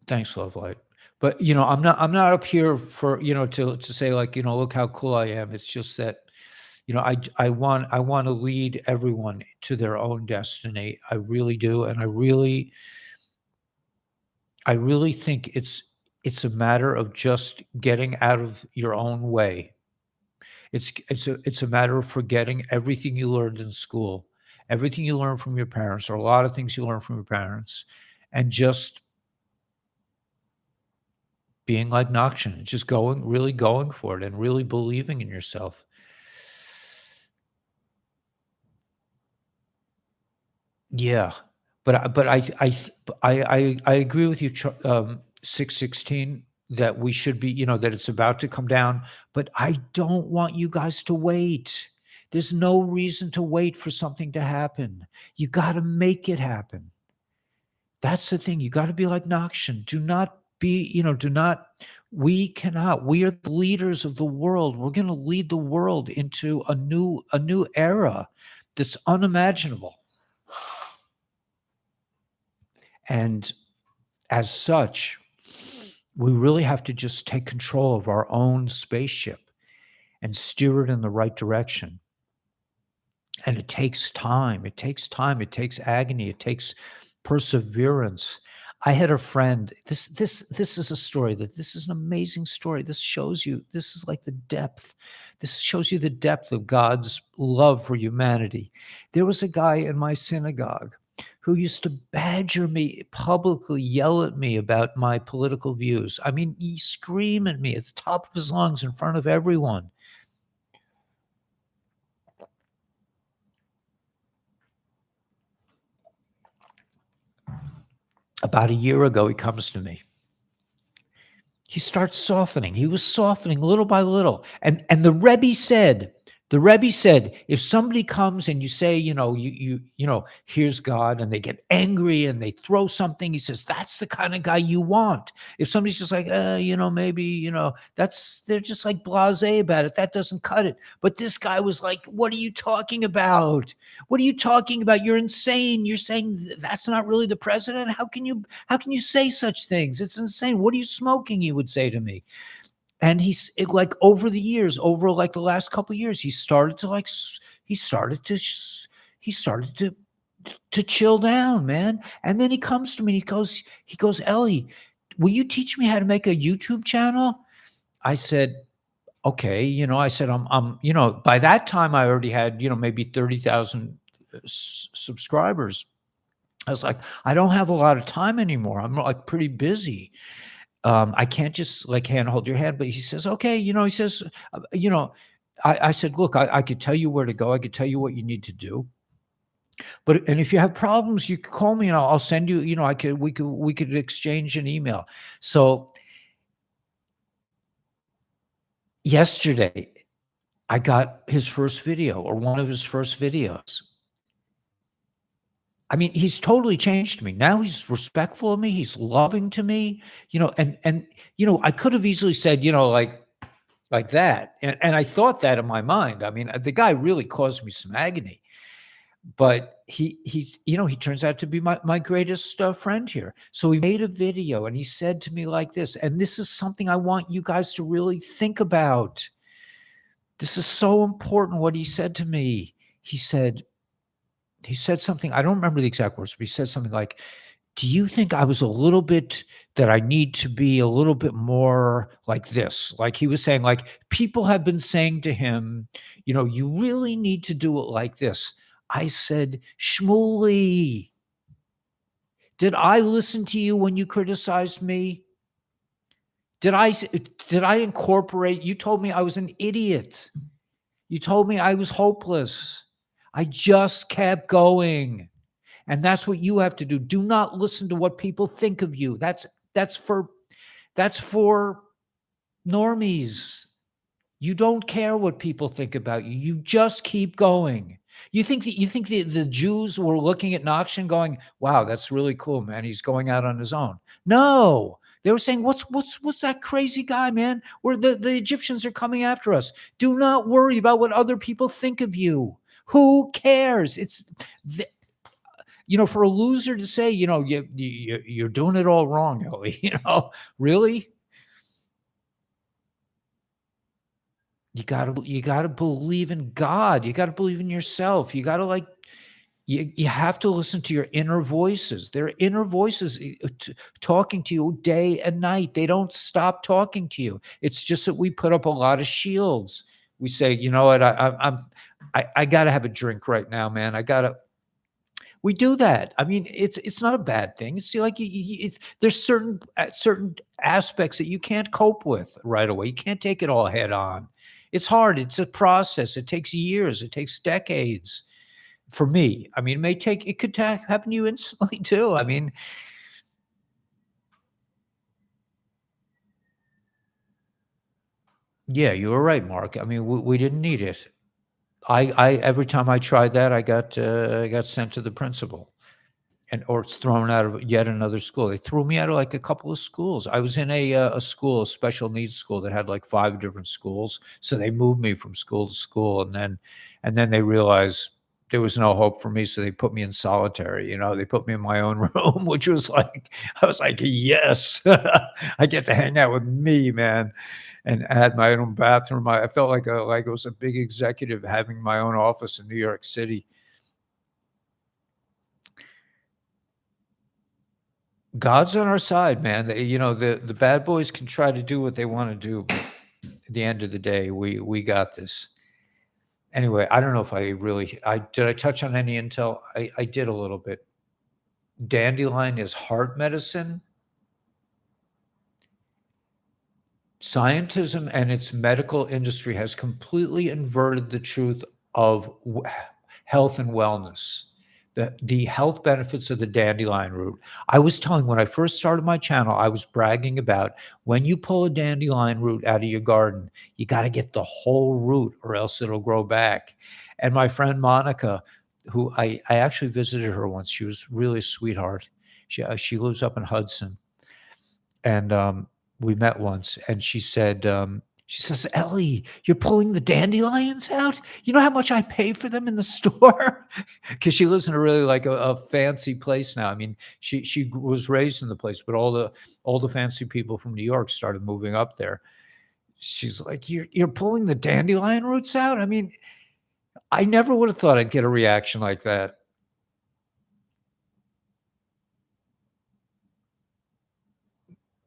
Thanks, Love Light. But I'm not up here for to say, like, look how cool I am. It's just that I want to lead everyone to their own destiny. I really do, and I really think it's a matter of just getting out of your own way. It's a matter of forgetting everything you learned in school, everything you learned from your parents, or a lot of things you learned from your parents, and just being like Nakshan, just really going for it, and really believing in yourself. Yeah, but I agree with you, 616, that we should be, that it's about to come down, but I don't want you guys to wait. There's no reason to wait for something to happen. You gotta make it happen. That's the thing. You gotta be like Nakshan. Do not we are the leaders of the world. We're gonna lead the world into a new era that's unimaginable. And as such, we really have to just take control of our own spaceship and steer it in the right direction. And it takes time. It takes time. It takes agony. It takes perseverance. I had a friend. This is a story that this is an amazing story. This shows you. This is like the depth. This shows you the depth of God's love for humanity. There was a guy in my synagogue who used to badger me publicly, yell at me about my political views. I mean, he scream at me at the top of his lungs in front of everyone. About a year ago, he comes to me. He starts softening. He was softening little by little. And the Rebbe said, if somebody comes and you say, here's God, and they get angry and they throw something, he says, that's the kind of guy you want. If somebody's just like, maybe, they're just like blasé about it. That doesn't cut it. But this guy was like, what are you talking about? What are you talking about? You're insane. You're saying that's not really the president. How can you say such things? It's insane. What are you smoking? He would say to me. And like over the years, over like the last couple of years, he started to chill down, man. And then he comes to me and he goes, Ellie, will you teach me how to make a YouTube channel? I said, okay. I said, by that time I already had, maybe 30,000 subscribers. I was like, I don't have a lot of time anymore. I'm like pretty busy. I can't just like hold your hand, but he says, okay, he says, I said, look, I could tell you where to go. I could tell you what you need to do. And if you have problems, you can call me and I'll send you, we could exchange an email. So yesterday I got his first video, or one of his first videos. I mean, he's totally changed me. Now he's respectful of me. He's loving to me, and I could have easily said, like that. And I thought that in my mind. I mean, the guy really caused me some agony, but he turns out to be my greatest friend here. So he made a video and he said to me like this, and this is something I want you guys to really think about. This is so important what he said to me. He said something, I don't remember the exact words, but he said something like, do you think I was that I need to be a little bit more like this? Like he was saying, like people have been saying to him, you really need to do it like this. I said, Shmuley, did I listen to you when you criticized me? Did I incorporate? You told me I was an idiot. You told me I was hopeless. I just kept going. And that's what you have to do. Do not listen to what people think of you. That's for normies. You don't care what people think about you. You just keep going. You think the Jews were looking at Nachshon going, wow, that's really cool, man. He's going out on his own. No. They were saying, what's that crazy guy, man? The Egyptians are coming after us. Do not worry about what other people think of you. Who cares? It's for a loser to say, you're doing it all wrong, Ellie. Really? You gotta believe in God. You gotta believe in yourself. You gotta you have to listen to your inner voices. There are inner voices talking to you day and night. They don't stop talking to you. It's just that we put up a lot of shields. We say, you know what, I gotta have a drink right now, man. We do that. I mean, it's not a bad thing. It's like there's certain aspects that you can't cope with right away. You can't take it all head on. It's hard. It's a process. It takes years. It takes decades. For me, I mean, it could happen to you instantly too. I mean, yeah, you were right, Mark. I mean, we didn't need it. I every time I tried that, I got sent to the principal. Or it's thrown out of yet another school. They threw me out of like a couple of schools. I was in a special needs school that had like 5 different schools. So they moved me from school to school, and then they realized there was no hope for me. So they put me in solitary. They put me in my own room, which was like, I was like, yes, I get to hang out with me, man, and I had my own bathroom. I felt like it was a big executive having my own office in New York City. God's on our side, man. The bad boys can try to do what they want to do, but at the end of the day, we got this. Anyway, I don't know if I touch on any intel? I did a little bit. Dandelion is heart medicine. Scientism and its medical industry has completely inverted the truth of health and wellness. The health benefits of the dandelion root. I was telling when I first started my channel, I was bragging about when you pull a dandelion root out of your garden, you got to get the whole root or else it'll grow back. And my friend Monica, who I actually visited her once, she was really a sweetheart. She lives up in Hudson, and we met once, and she says, "Ellie, you're pulling the dandelions out? You know how much I pay for them in the store?" Because she lives in a really like a fancy place now. I mean, she was raised in the place, but all the fancy people from New York started moving up there. She's like, "You're pulling the dandelion roots out?" I mean, I never would have thought I'd get a reaction like that.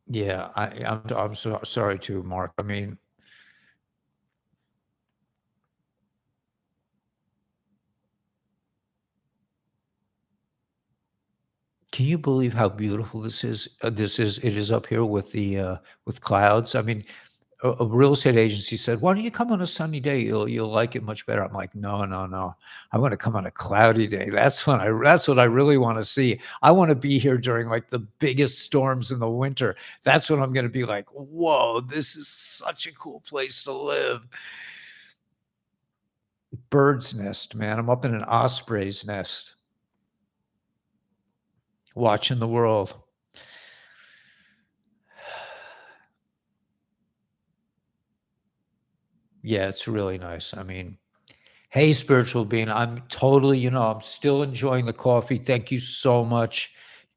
Yeah, I'm so sorry too, Mark. I mean, can you believe how beautiful this is? It is up here with clouds. I mean, a real estate agency said, "Why don't you come on a sunny day? You'll like it much better." I'm like, "No, no, no. I want to come on a cloudy day. That's what I really want to see. I want to be here during like the biggest storms in the winter. That's when I'm going to be like, whoa, this is such a cool place to live." Bird's nest, man. I'm up in an osprey's nest, watching the world. Yeah, it's really nice. I mean, hey, spiritual being, I'm totally, I'm still enjoying the coffee. Thank you so much.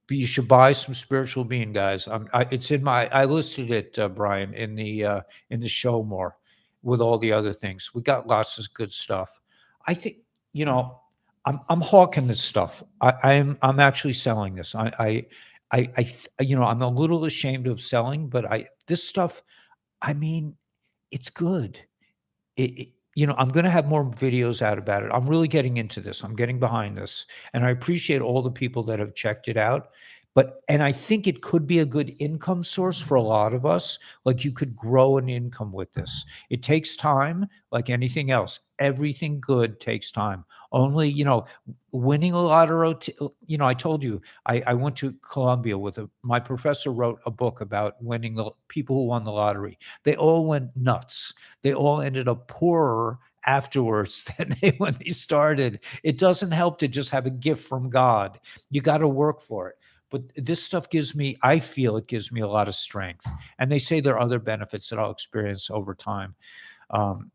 But you should buy some spiritual being, guys. It's in I listed it, Brian, in the show more with all the other things. We got lots of good stuff. I think, you know, I'm hawking this stuff. I'm actually selling this. I'm a little ashamed of selling, but this stuff, I mean, it's good. I'm gonna have more videos out about it. I'm really getting into this. I'm getting behind this, and I appreciate all the people that have checked it out. And I think it could be a good income source for a lot of us. Like you could grow an income with this. It takes time, like anything else. Everything good takes time. Only, winning a lottery. I told you I went to Columbia with my professor wrote a book about winning the people who won the lottery. They all went nuts. They all ended up poorer afterwards than when they started. It doesn't help to just have a gift from God. You got to work for it. But this stuff I feel it gives me a lot of strength. And they say there are other benefits that I'll experience over time. Um,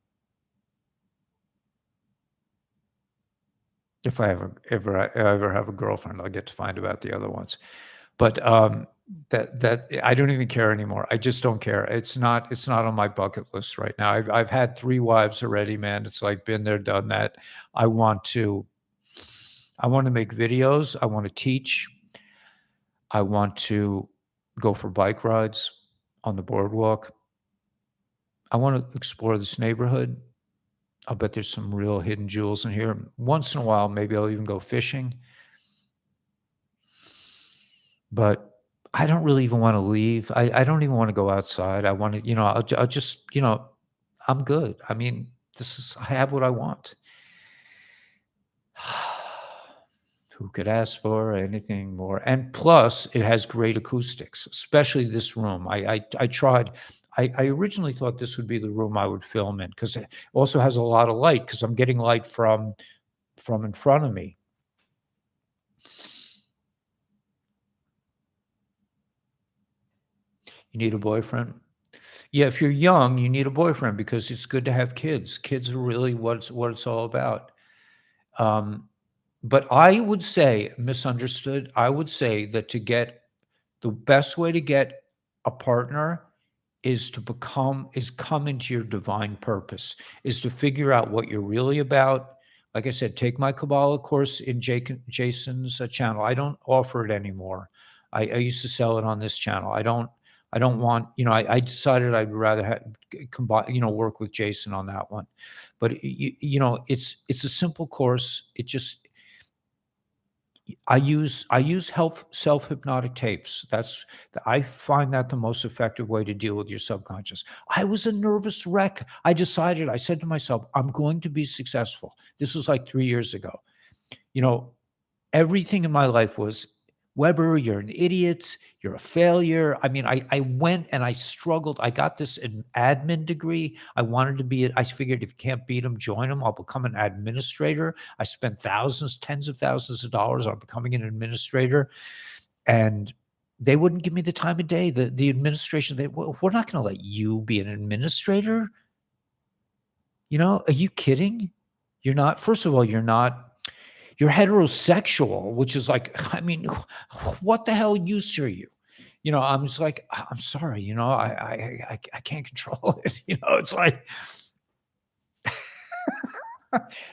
if I ever have a girlfriend, I'll get to find about the other ones. But that I don't even care anymore. I just don't care. It's not on my bucket list right now. I've had 3 wives already, man. It's like been there, done that. I want to I want to make videos. I want to teach. I want to go for bike rides on the boardwalk. I want to explore this neighborhood. I'll bet there's some real hidden jewels in here. Once in a while, maybe I'll even go fishing. But I don't really even wanna leave. I don't even wanna go outside. I wanna I'll just I'm good. I mean, I have what I want. Who could ask for anything more? And plus, it has great acoustics, especially this room. I tried I originally thought this would be the room I would film in because it also has a lot of light. Because 'cause I'm getting light from in front of me. You need a boyfriend? Yeah, if you're young, you need a boyfriend because it's good to have kids. Kids are really what it's all about. Um, but I would say, misunderstood, I would say that the best way to get a partner is come into your divine purpose, is to figure out what you're really about. Like I said, take my Kabbalah course in Jason's channel. I don't offer it anymore. I used to sell it on this channel. I don't want, I decided I'd rather combine, work with Jason on that one. But it's a simple course. It just I use help self-hypnotic tapes. I find that the most effective way to deal with your subconscious. I was a nervous wreck. I said to myself, I'm going to be successful. This was like 3 years ago. You know, Everything in my life was, Weber, you're an idiot. You're a failure. I mean, I went and I struggled. I got this admin degree. I wanted to be, I figured if you can't beat them, join them. I'll become an administrator. I spent thousands, tens of thousands of dollars on becoming an administrator. And they wouldn't give me the time of day. The administration, we're not going to let you be an administrator. Are you kidding? You're not, first of all, you're heterosexual, which is like, I mean, what the hell use are you? I'm just like, I'm sorry, I can't control it. It's like,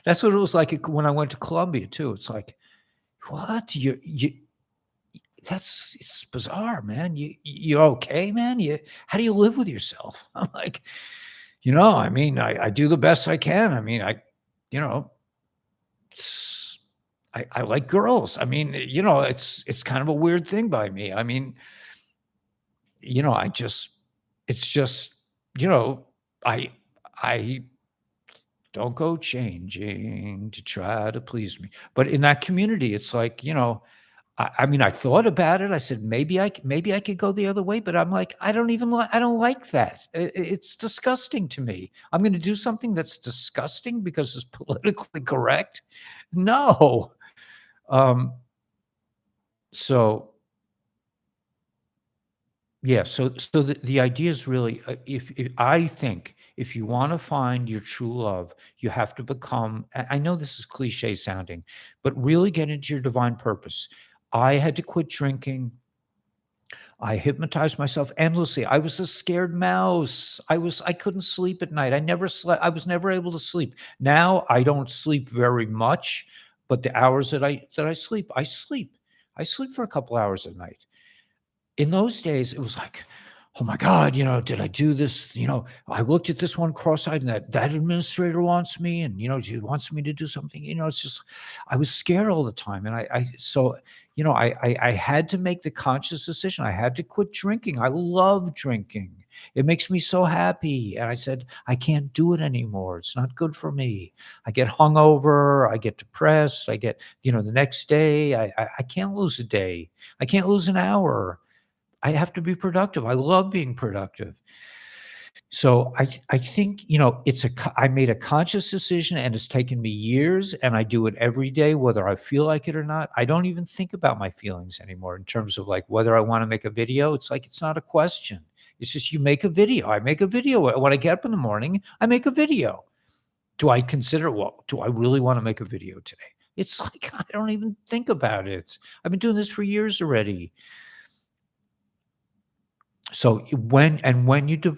that's what it was like when I went to Columbia too. It's like, what? It's bizarre, man. You're okay, man. How do you live with yourself? I'm like, I mean, I do the best I can. I mean, you know, I like girls. I mean, it's kind of a weird thing by me. I mean, it's just, I I don't go changing to try to please me. But in that community, it's like, I mean, I thought about it. I said, maybe I could go the other way, but I'm like, I don't like that. It's disgusting to me. I'm going to do something that's disgusting because it's politically correct. No. Um, so yeah, so the idea is really, if I think if you want to find your true love, you have to become. I know this is cliche sounding, but really get into your divine purpose. I had to quit drinking. I hypnotized myself endlessly. I was a scared mouse. I couldn't sleep at night. I never slept. I was never able to sleep. Now I don't sleep very much, but the hours that I sleep, I sleep. I sleep for a couple hours at night. In those days, it was like, oh my God, did I do this? I looked at this one cross-eyed and that administrator wants me and, she wants me to do something, it's just, I was scared all the time. And I had to make the conscious decision. I had to quit drinking. I love drinking. It makes me so happy. And I said, I can't do it anymore. It's not good for me. I get hungover. I get depressed. I get, the next day, I can't lose a day. I can't lose an hour. I have to be productive. I love being productive. So I think, I made a conscious decision and it's taken me years and I do it every day, whether I feel like it or not. I don't even think about my feelings anymore in terms of like whether I want to make a video. It's like, it's not a question. It's just, you make a video. I make a video. When I get up in the morning, I make a video. Do I consider, well, do I really want to make a video today? It's like, I don't even think about it. I've been doing this for years already. So when you do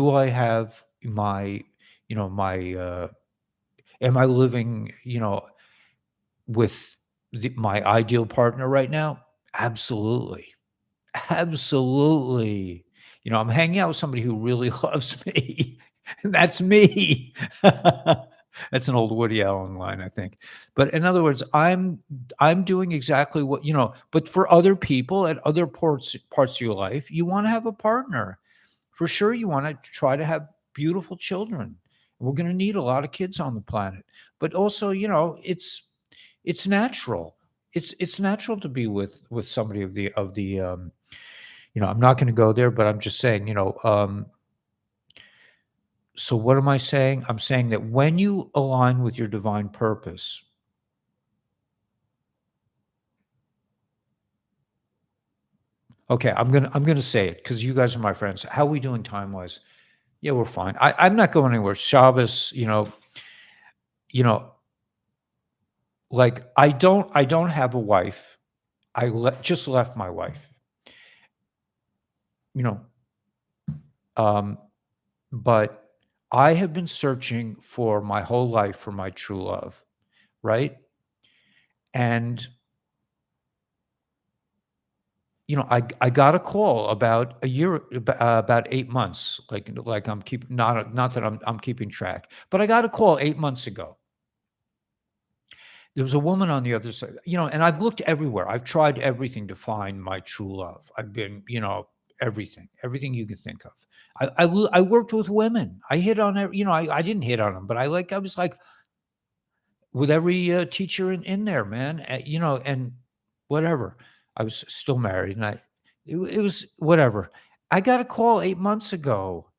I have my, am I living, with my ideal partner right now? Absolutely. Absolutely. I'm hanging out with somebody who really loves me. And that's me. That's an old Woody Allen line, I think. But in other words, I'm doing exactly what, but for other people at other parts of your life, you want to have a partner. For sure, you want to try to have beautiful children. We're going to need a lot of kids on the planet. But also, it's natural. It's natural to be with somebody of the I'm not going to go there, but I'm just saying, so what am I saying? I'm saying that when you align with your divine purpose, okay, I'm gonna say it because you guys are my friends. How are we doing time wise? Yeah, we're fine. I'm not going anywhere. Shabbos, you know, like I don't have a wife. Just left my wife. You know, um, but I have been searching for my whole life for my true love, right? And I got a call about a year, about 8 months, like I'm keep not that I'm keeping track, but I got a call 8 months ago. There was a woman on the other side, and I've looked everywhere. I've tried everything to find my true love. I've been, everything you can think of. I worked with women. I hit on I didn't hit on them, but I was like with every teacher in there, man. And whatever. I was still married, and it was whatever. I got a call 8 months ago.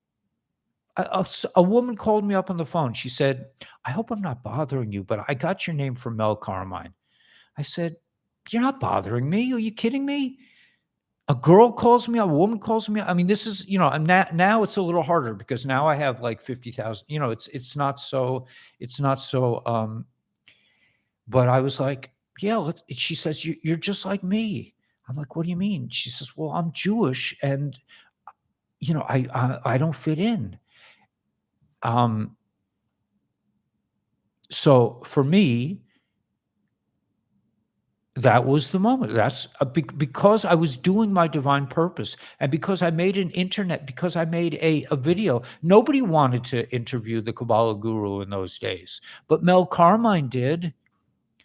A woman called me up on the phone. She said, "I hope I'm not bothering you, but I got your name from Mel Carmine." I said, "You're not bothering me. Are you kidding me? A girl calls me, a woman calls me." I mean, this is, I'm now it's a little harder because now I have like 50,000, it's not so, but I was like, "Yeah." She says, "You're just like me." I'm like, "What do you mean?" She says, "Well, I'm Jewish and, I don't fit in." Um, so for me, that was the moment. That's because I was doing my divine purpose, and because I made because I made a video. Nobody wanted to interview the Kabbalah guru in those days, but Mel Carmine did.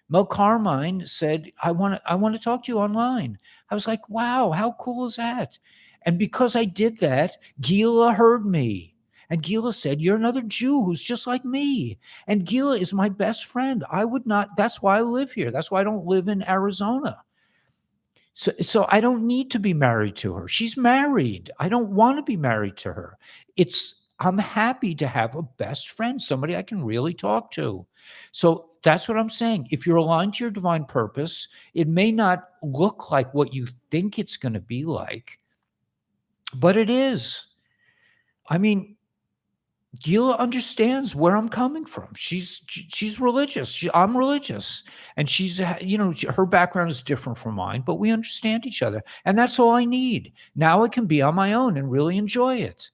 Mel Carmine said, I want to talk to you online." I was like, "Wow, how cool is that?" And because I did that, Gila heard me. And Gila said, "You're another Jew who's just like me." And Gila is my best friend. I would not, that's why I live here. That's why I don't live in Arizona. So I don't need to be married to her. She's married. I don't want to be married to her. I'm happy to have a best friend, somebody I can really talk to. So that's what I'm saying. If you're aligned to your divine purpose, it may not look like what you think it's going to be like, but it is. I mean, Gila understands where I'm coming from. She's religious. I'm religious, and her background is different from mine, but we understand each other, and that's all I need. Now I can be on my own and really enjoy it.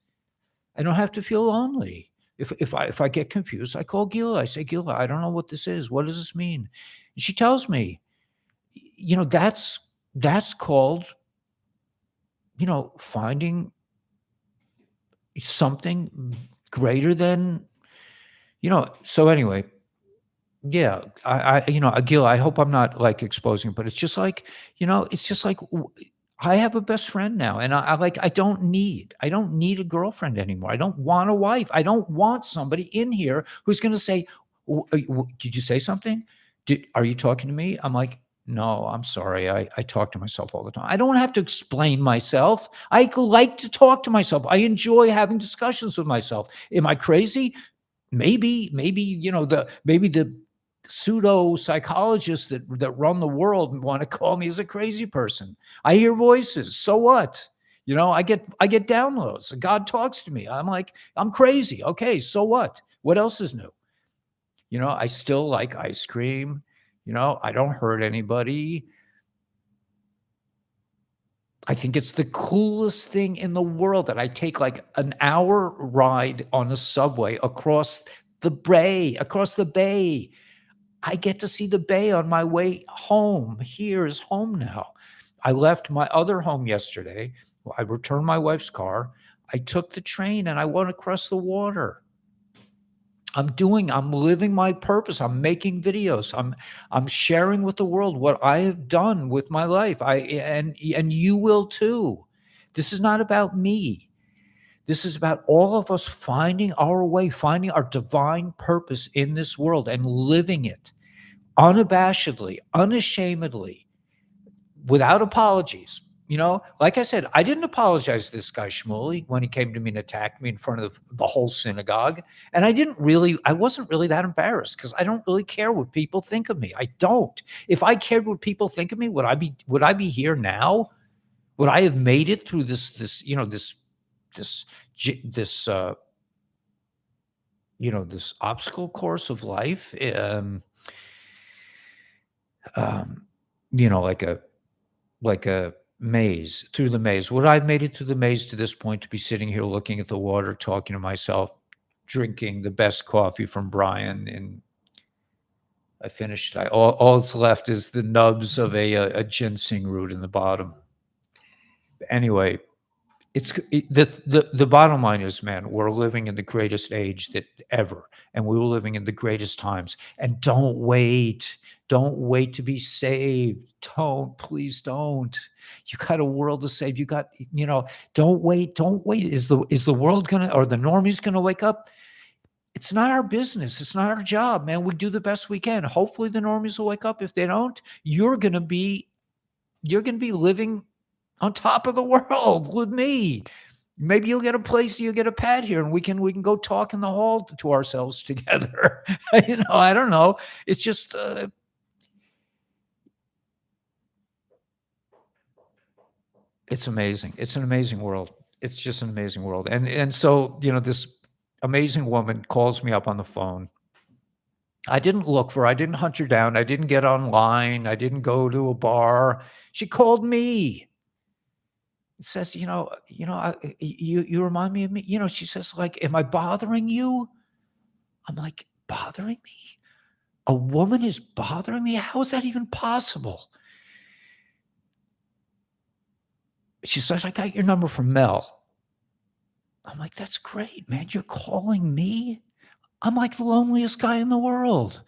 I don't have to feel lonely. If I get confused, I call Gila. I say, "Gila, I don't know what this is. What does this mean?" And she tells me. That's called finding something greater than. So anyway, yeah, Gil, I hope I'm not like exposing, but it's just like I have a best friend now, and I don't need a girlfriend anymore. I don't want a wife. I don't want somebody in here who's going to say, "Did you say something? Are you talking to me?" I'm like, "No, I'm sorry. I talk to myself all the time. I don't have to explain myself. I like to talk to myself. I enjoy having discussions with myself. Am I crazy? Maybe the pseudo psychologists that run the world want to call me as a crazy person. I hear voices. So what? I get downloads. God talks to me. I'm like, I'm crazy. Okay, so what? What else is new? I still like ice cream. I don't hurt anybody. I think it's the coolest thing in the world that I take like an hour ride on the subway across the bay. I get to see the bay on my way home. Here is home now. I left my other home yesterday. I returned my wife's car. I took the train and I went across the water. I'm living my purpose. I'm making videos. I'm sharing with the world what I have done with my life. And you will too. This is not about me. This is about all of us finding our way, finding our divine purpose in this world and living it unabashedly, unashamedly, without apologies. Like I said, I didn't apologize to this guy Shmuley when he came to me and attacked me in front of the whole synagogue. And I wasn't really that embarrassed because I don't really care what people think of me. I don't. If I cared what people think of me, would I be here now? Would I have made it through this this obstacle course of life? Um, like a maze, through the maze. Would I have made it through the maze to this point to be sitting here looking at the water, talking to myself, drinking the best coffee from Brian? And I finished. All that's left is the nubs of a ginseng root in the bottom. Anyway, the bottom line is, man, we're living in the greatest age that ever, and we were living in the greatest times. And don't wait to be saved. Please don't. You got a world to save. Don't wait. Don't wait. Is the world gonna, or the normies gonna wake up? It's not our business. It's not our job, man. We do the best we can. Hopefully the normies will wake up. If they don't, you're gonna be living on top of the world with me. Maybe you'll get a place, you'll get a pad here, and we can go talk in the hall to ourselves together. I don't know. It's just it's amazing. It's an amazing world. It's just an amazing world. And so, this amazing woman calls me up on the phone. I didn't look for her. I didn't hunt her down. I didn't get online. I didn't go to a bar. She called me. It says, you remind me of me. She says, like, am I bothering you? I'm like, bothering me? A woman is bothering me? How is that even possible? She says, I got your number from Mel. I'm like, that's great, man. You're calling me? I'm like the loneliest guy in the world.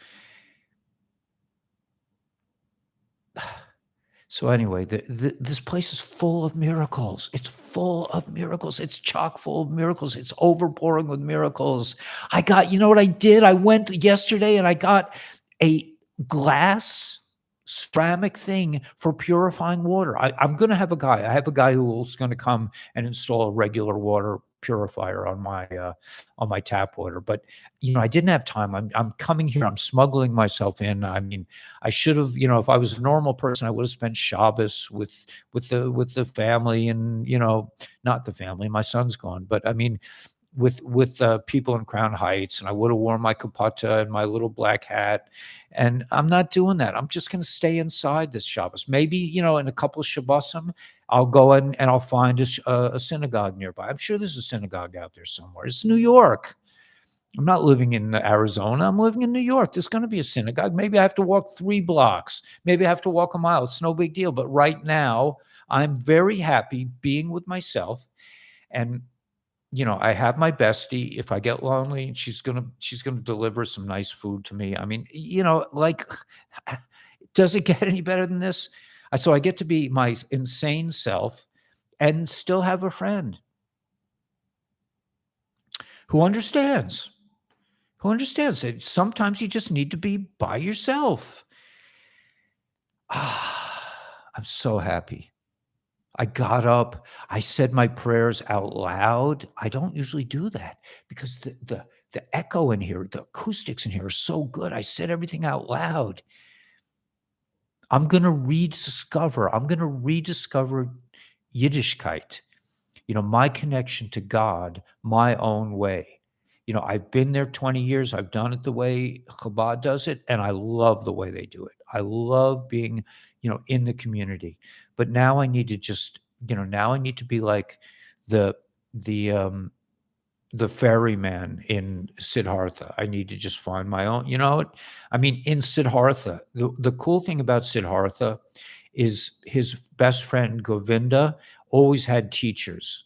So anyway, this place is full of miracles. It's full of miracles. It's chock full of miracles. It's overpouring with miracles. You know what I did? I went yesterday and I got a glass ceramic thing for purifying water. I have a guy who's going to come and install a regular water purifier on my tap water. But I didn't have time. I'm coming here. I'm smuggling myself in. I mean, I should have. If I was a normal person, I would have spent Shabbos with the family, and not the family. My son's gone, but I mean, with people in Crown Heights, and I would have worn my kapata and my little black hat, and I'm not doing that. I'm just going to stay inside this Shabbos. Maybe in a couple of Shabbosim, I'll go in and I'll find a synagogue nearby. I'm sure there's a synagogue out there somewhere. It's New York. I'm not living in Arizona. I'm living in New York. There's going to be a synagogue. Maybe I have to walk 3 blocks. Maybe I have to walk a mile. It's no big deal. But right now, I'm very happy being with myself. And I have my bestie. If I get lonely, she's gonna deliver some nice food to me. I mean, like, does it get any better than this? So I get to be my insane self and still have a friend who understands that sometimes you just need to be by yourself. I'm so happy. I got up. I said my prayers out loud. I don't usually do that because the echo in here, the acoustics in here are so good. I said everything out loud. I'm going to rediscover Yiddishkeit, my connection to God, my own way. I've been there 20 years. I've done it the way Chabad does it, and I love the way they do it. I love being, in the community. But now I need to just, now I need to be like the ferryman in Siddhartha. I need to just find my own, I mean, in Siddhartha, the cool thing about Siddhartha is his best friend Govinda always had teachers.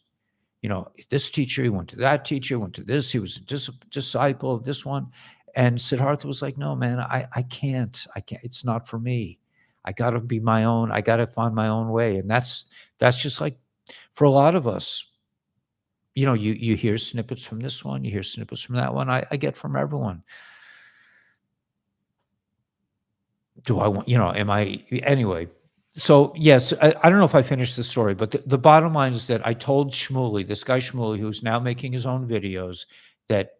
This teacher, he went to that teacher, went to this, he was a disciple of this one. And Siddhartha was like, no, man, I can't, it's not for me. I got to be my own. I got to find my own way. And that's just like for a lot of us, you hear snippets from this one, you hear snippets from that one. I get from everyone. Do I want, am I, anyway. So yes, I don't know if I finished the story, but the bottom line is that I told Shmuley, this guy Shmuley, who's now making his own videos, that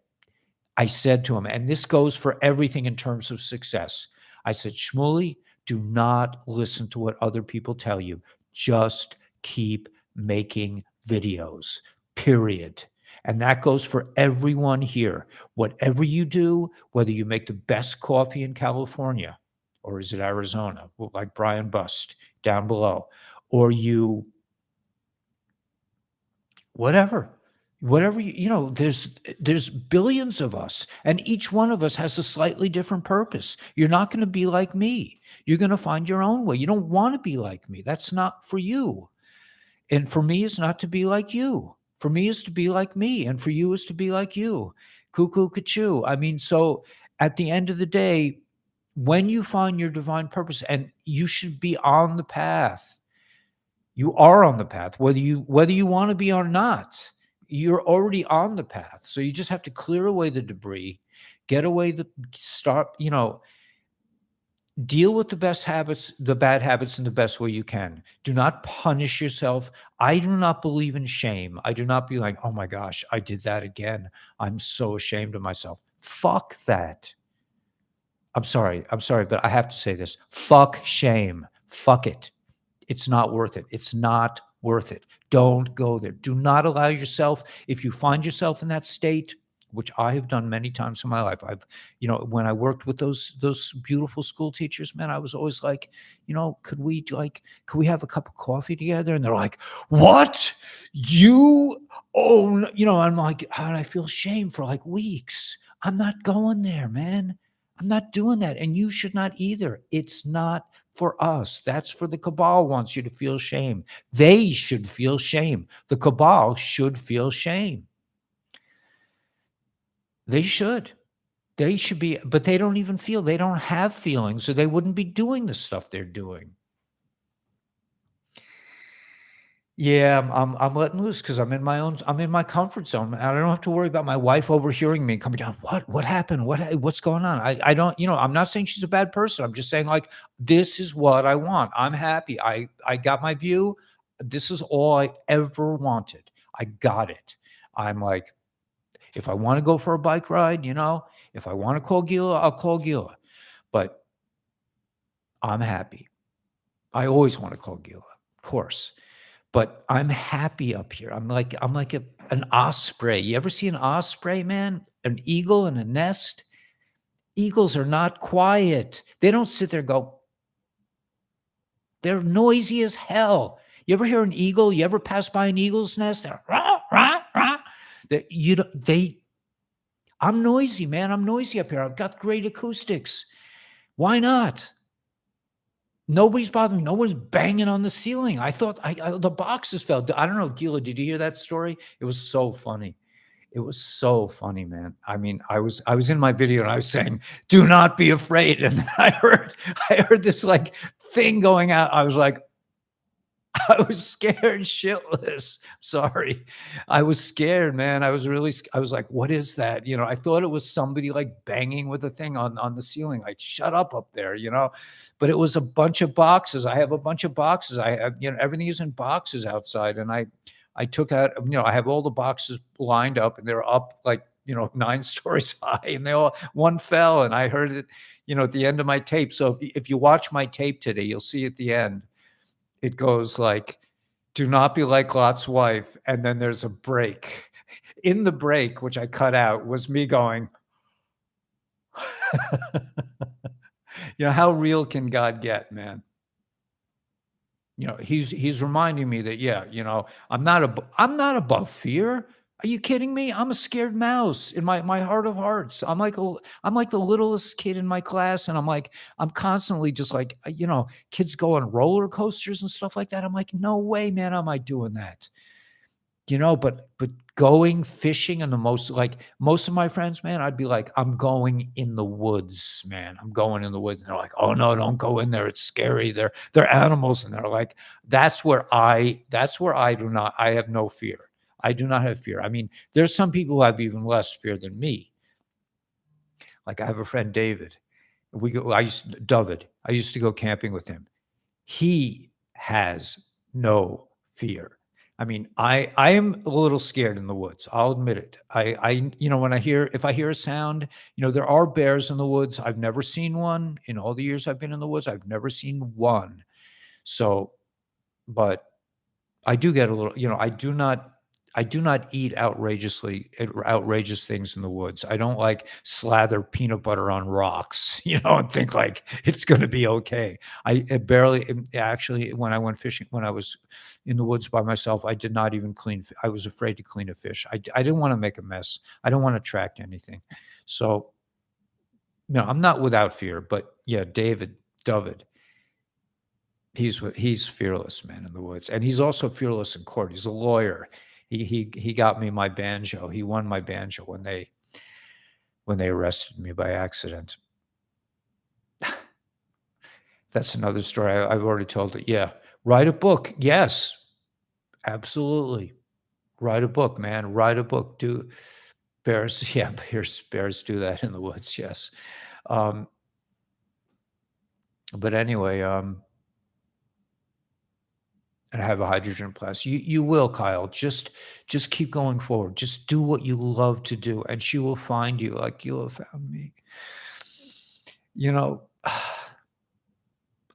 I said to him, and this goes for everything in terms of success. I said, Shmuley, do not listen to what other people tell you. Just keep making videos, period. And that goes for everyone here. Whatever you do, whether you make the best coffee in California, or is it Arizona, like Brian Bust down below, or you, whatever, there's billions of us, and each one of us has a slightly different purpose. You're not going to be like me. You're going to find your own way. You don't want to be like me. That's not for you. And for me, it's not to be like you. For me, is to be like me. And for you, is to be like you. Cuckoo, cuckoo. I mean, so at the end of the day, when you find your divine purpose, and you should be on the path, you are on the path, whether you want to be or not. You're already on the path. So you just have to clear away the debris, get away the start, deal with the bad habits in the best way you can. Do not punish yourself. I do not believe in shame. I do not be like, oh my gosh, I did that again. I'm so ashamed of myself. Fuck that. I'm sorry, but I have to say this. Fuck shame. Fuck it. It's not worth it. It's not worth it. Don't go there. Do not allow yourself, if you find yourself in that state, which I have done many times in my life. When I worked with those beautiful school teachers, man, I was always like, could we have a cup of coffee together? And they're like, what? I'm like, and I feel shame for like weeks. I'm not going there, man. I'm not doing that. And you should not either. It's not for us. That's for the cabal wants you to feel shame. They should feel shame. The cabal should feel shame. They should. They should be, but they don't even feel. They don't have feelings, so they wouldn't be doing the stuff they're doing. Yeah, I'm letting loose because I'm in my comfort zone. I don't have to worry about my wife overhearing me and coming down. What happened? What's going on? I don't, I'm not saying she's a bad person. I'm just saying, like, this is what I want. I'm happy. I got my view. This is all I ever wanted. I got it. I'm like, if I want to go for a bike ride, if I want to call Gila, I'll call Gila. But I'm happy. I always want to call Gila, of course. But I'm happy up here. I'm like an osprey. You ever see an osprey, man? An eagle in a nest? Eagles are not quiet. They don't sit there and go. They're noisy as hell. You ever hear an eagle? You ever pass by an eagle's nest? They're rah, rah, rah. I'm noisy, man. I'm noisy up here. I've got great acoustics. Why not? Nobody's bothering me. No one's banging on the ceiling. I thought the boxes fell. I don't know, Gila, did you hear that story? It was so funny. It was so funny, man. I mean, I was in my video and I was saying, "Do not be afraid." And I heard this like thing going out. I was like, I was scared shitless. Sorry. I was scared, man. I was like, what is that? I thought it was somebody like banging with a thing on the ceiling. Like, shut up there, but it was a bunch of boxes. I have a bunch of boxes. I have, everything is in boxes outside. And I took out, I have all the boxes lined up and they're up like, 9 stories high and one fell and I heard it, at the end of my tape. So if you watch my tape today, you'll see at the end, it goes like, do not be like Lot's wife. And then there's a break. In the break, which I cut out, was me going, how real can God get, man? He's reminding me that, yeah, I'm not above fear. Are you kidding me? I'm a scared mouse in my heart of hearts. I'm like the littlest kid in my class. And I'm constantly just like, kids go on roller coasters and stuff like that. I'm like, no way, man, am I doing that? But going fishing and most of my friends, man, I'd be like, I'm going in the woods, man. I'm going in the woods. And they're like, oh no, don't go in there. It's scary. They're animals. And they're like, that's where I have no fear. I do not have fear. I mean, there's some people who have even less fear than me. Like I have a friend, David. David. I used to go camping with him. He has no fear. I mean, I am a little scared in the woods. I'll admit it. If I hear a sound, there are bears in the woods. I've never seen one in all the years I've been in the woods. I've never seen one. So, but I do get a little, I do not eat outrageous things in the woods. I don't like slather peanut butter on rocks, and think like it's going to be okay. Actually, when I went fishing, when I was in the woods by myself, I did not even clean. I was afraid to clean a fish. I didn't want to make a mess. I don't want to attract anything. So, no, I'm not without fear, but yeah, David, He's fearless, man, in the woods, and he's also fearless in court. He's a lawyer. He got me my banjo. He won my banjo when they arrested me by accident. That's another story. I've already told it. Yeah. Write a book. Yes, absolutely. Write a book, man. Write a book. Do bears. Yeah, bears do that in the woods. Yes. Um, but anyway, and have a hydrogen blast. You will, Kyle. Just keep going forward. Just do what you love to do, and she will find you like you have found me. You know,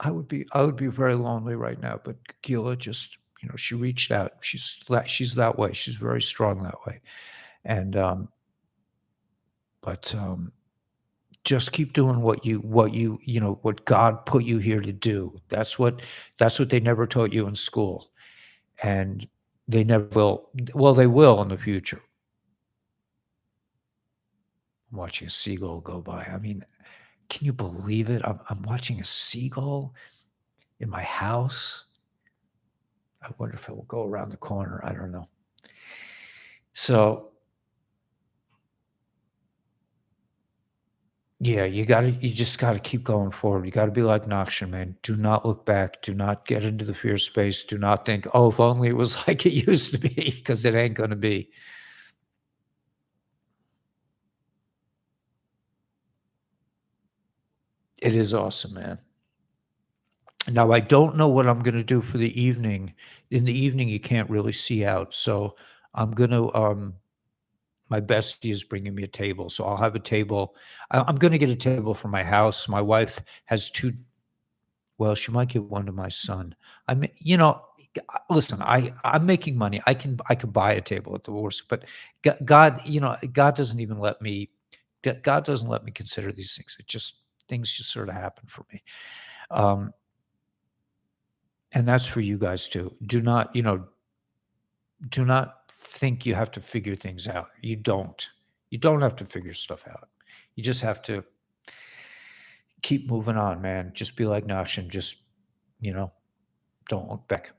I would be very lonely right now, but Gila just, she reached out. She's that way. She's very strong that way. And but just keep doing what God put you here to do. That's what they never taught you in school. And they never will. Well, they will in the future. I'm watching a seagull go by. I mean, can you believe it? I'm watching a seagull in my house. I wonder if it will go around the corner. I don't know. So, yeah, you just gotta keep going forward. You gotta be like Nakshan, man. Do not look back. Do not get into the fear space. Do not think, oh, if only it was like it used to be, because it ain't gonna be. It is awesome, man. Now, I don't know what I'm gonna do for the evening. In the evening, you can't really see out, so I'm gonna, my bestie is bringing me a table, so I'll have a table. I'm gonna get a table for my house. My wife has 2. Well, she might get one to my son. I mean, listen, I'm making money. I could buy a table at the worst, but God, God doesn't even let me. God doesn't let me consider these things. Things just sort of happen for me, and that's for you guys too. Do not think you have to figure things out. You don't. You don't have to figure stuff out. You just have to keep moving on, man. Just be like Nakshan. Just, don't look back.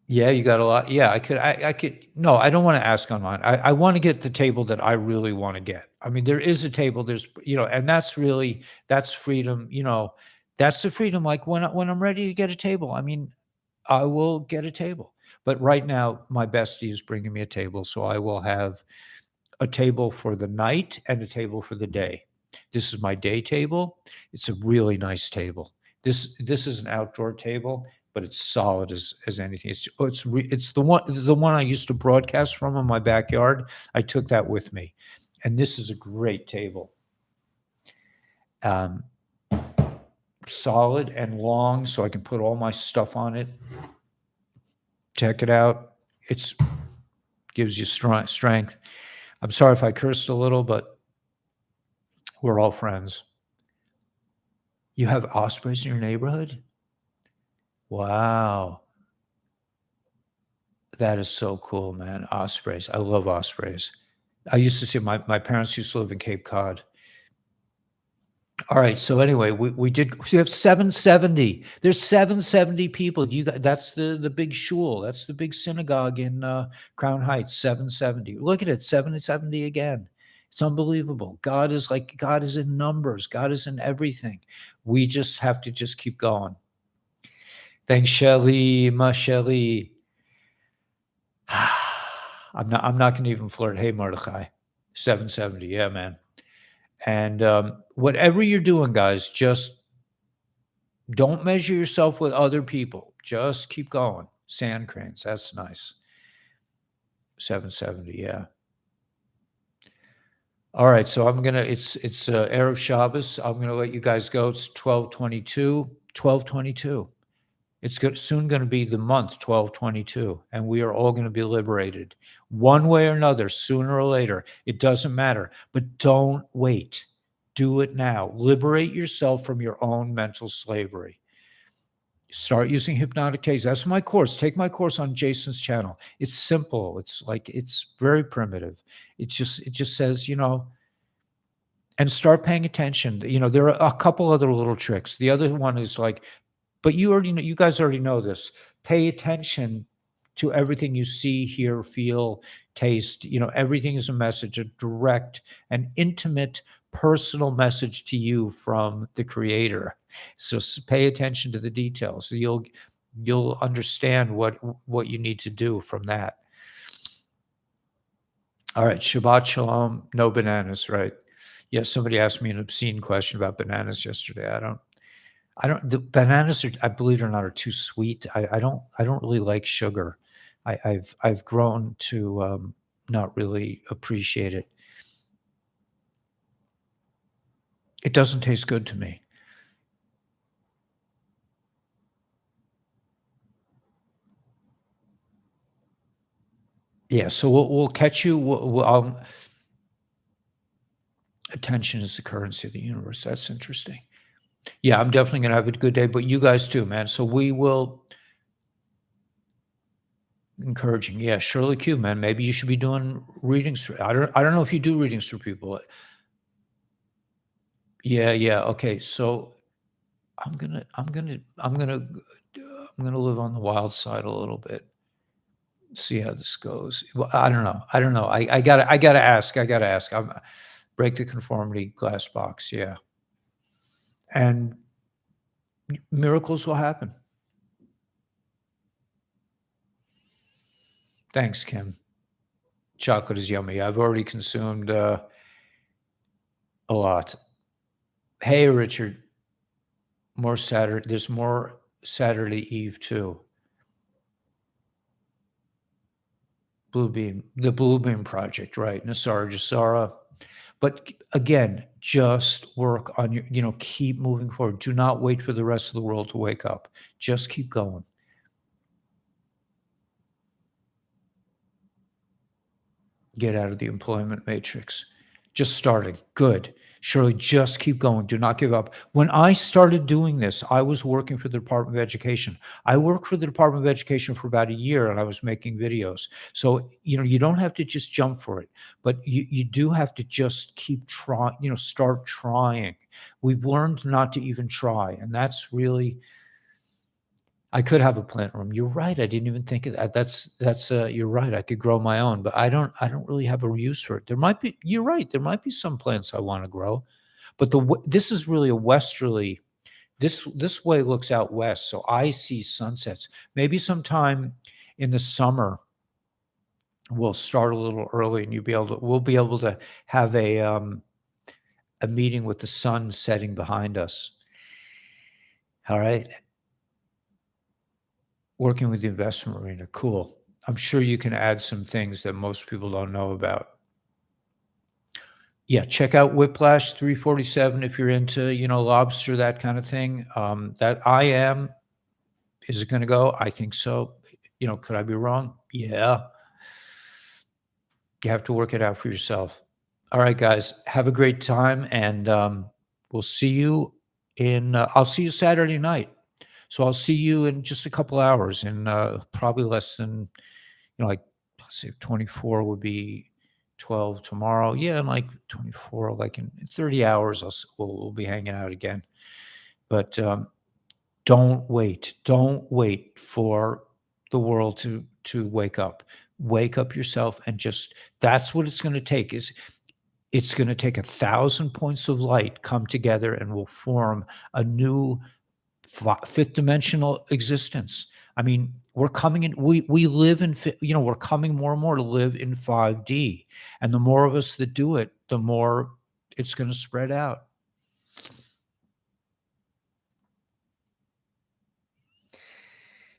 Yeah, you got a lot. Yeah, I could. No, I don't want to ask online. I want to get the table that I really want to get. I mean, there is a table. And that's freedom. That's the freedom. Like when I'm ready to get a table. I mean, I will get a table. But right now, my bestie is bringing me a table, so I will have a table for the night and a table for the day. This is my day table. It's a really nice table. This is an outdoor table, but it's solid as anything. It's the one I used to broadcast from in my backyard. I took that with me, and this is a great table. Solid and long, so I can put all my stuff on it. Check it out. It's gives you strength. I'm sorry if I cursed a little, but we're all friends. You have ospreys in your neighborhood? Wow. That is so cool, man. Ospreys. I love ospreys. I used to see my parents used to live in Cape Cod. All right. So anyway, we have 770. There's 770 people. That's the big shul. That's the big synagogue in Crown Heights. 770. Look at it. 770 again. It's unbelievable. God is in numbers. God is in everything. We just have to just keep going. Thanks, Shelly. Ma Shelly. I'm not going to even flirt. Hey, Mordechai. 770. Yeah, man. And whatever you're doing, guys, just don't measure yourself with other people. Just keep going. Sand cranes. That's nice. 770. Yeah. All right. So it's Erev Shabbos. I'm going to let you guys go. It's 12:22. 12:22. It's soon going to be the month 12/22, and we are all going to be liberated one way or another, sooner or later. It doesn't matter, but don't wait. Do it now. Liberate yourself from your own mental slavery. Start using hypnotic gaze. That's my course. Take my course on Jason's channel. It's simple. It's very primitive. It just says, and start paying attention. There are a couple other little tricks. The other one is like, but you already know, you guys already know this. Pay attention to everything you see, hear, feel, taste. Everything is a message, a direct and intimate personal message to you from the creator. So pay attention to the details. So you'll understand what you need to do from that. All right, Shabbat Shalom. No bananas, right? Yes, somebody asked me an obscene question about bananas yesterday. The bananas are, I believe it or not, are too sweet. I don't really like sugar. I've grown to not really appreciate it. It doesn't taste good to me. Yeah, so we'll catch you. Attention is the currency of the universe. That's interesting. Yeah, I'm definitely gonna have a good day, but you guys too, man. So we will encouraging. Yeah, Shirley Q, man. Maybe you should be doing readings. I don't know if you do readings for people. Yeah, yeah. Okay, so I'm gonna live on the wild side a little bit. See how this goes. Well, I don't know. I don't know. I gotta ask. I gotta ask. I'm break the conformity glass box. Yeah, and miracles will happen. Thanks, Kim. Chocolate is yummy. I've already consumed a lot. Hey, Richard. More Saturday. There's more Saturday Eve too. The Blue Beam Project, right? Nasara Jasara. But again, just work on keep moving forward. Do not wait for the rest of the world to wake up. Just keep going. Get out of the employment matrix. Just starting. Good. Shirley, just keep going. Do not give up. When I started doing this, I was working for the Department of Education. I worked for the Department of Education for about a year and I was making videos. So, you don't have to just jump for it, but you do have to just keep trying, start trying. We've learned not to even try. And that's really, I could have a plant room. You're right. I didn't even think of that. You're right. I could grow my own, but I don't really have a use for it. You're right. There might be some plants I want to grow, but this is really a westerly, this way looks out west. So I see sunsets. Maybe sometime in the summer, we'll start a little early and we'll be able to have a meeting with the sun setting behind us. All right. Working with the investment arena. Cool. I'm sure you can add some things that most people don't know about. Yeah, check out Whiplash 347 if you're into, lobster, that kind of thing. Is it going to go? I think so. Could I be wrong? Yeah. You have to work it out for yourself. All right, guys, have a great time. And we'll see you I'll see you Saturday night. So I'll see you in just a couple hours, in probably less than, like, let's say 24 would be 12 tomorrow. Yeah, and like 24, like in 30 hours, we'll be hanging out again. But don't wait. Don't wait for the world to wake up. Wake up yourself and that's what it's going to take. It's going to take 1,000 points of light come together and will form a new fifth dimensional existence. I mean, we're coming in, we live in, we're coming more and more to live in 5D. And the more of us that do it, the more it's going to spread out.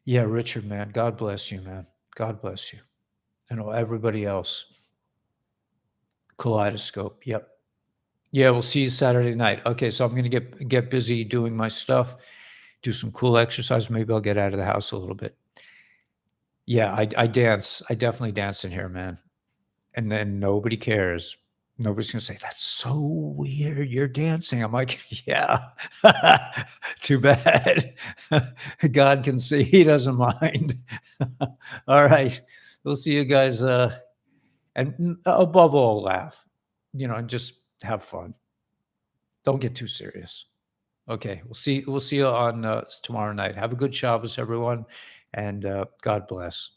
Yeah, Richard, man. God bless you, man. God bless you. And everybody else. Kaleidoscope. Yep. Yeah, we'll see you Saturday night. Okay, so I'm going to get busy doing my stuff, do some cool exercise. Maybe I'll get out of the house a little bit. Yeah, I dance. I definitely dance in here, man. And then nobody cares. Nobody's going to say, "That's so weird. You're dancing." I'm like, "Yeah, too bad." God can see. He doesn't mind. All right. We'll see you guys. And above all, laugh, and just have fun. Don't get too serious. Okay, we'll see you on tomorrow night. Have a good Shabbos, everyone, and God bless.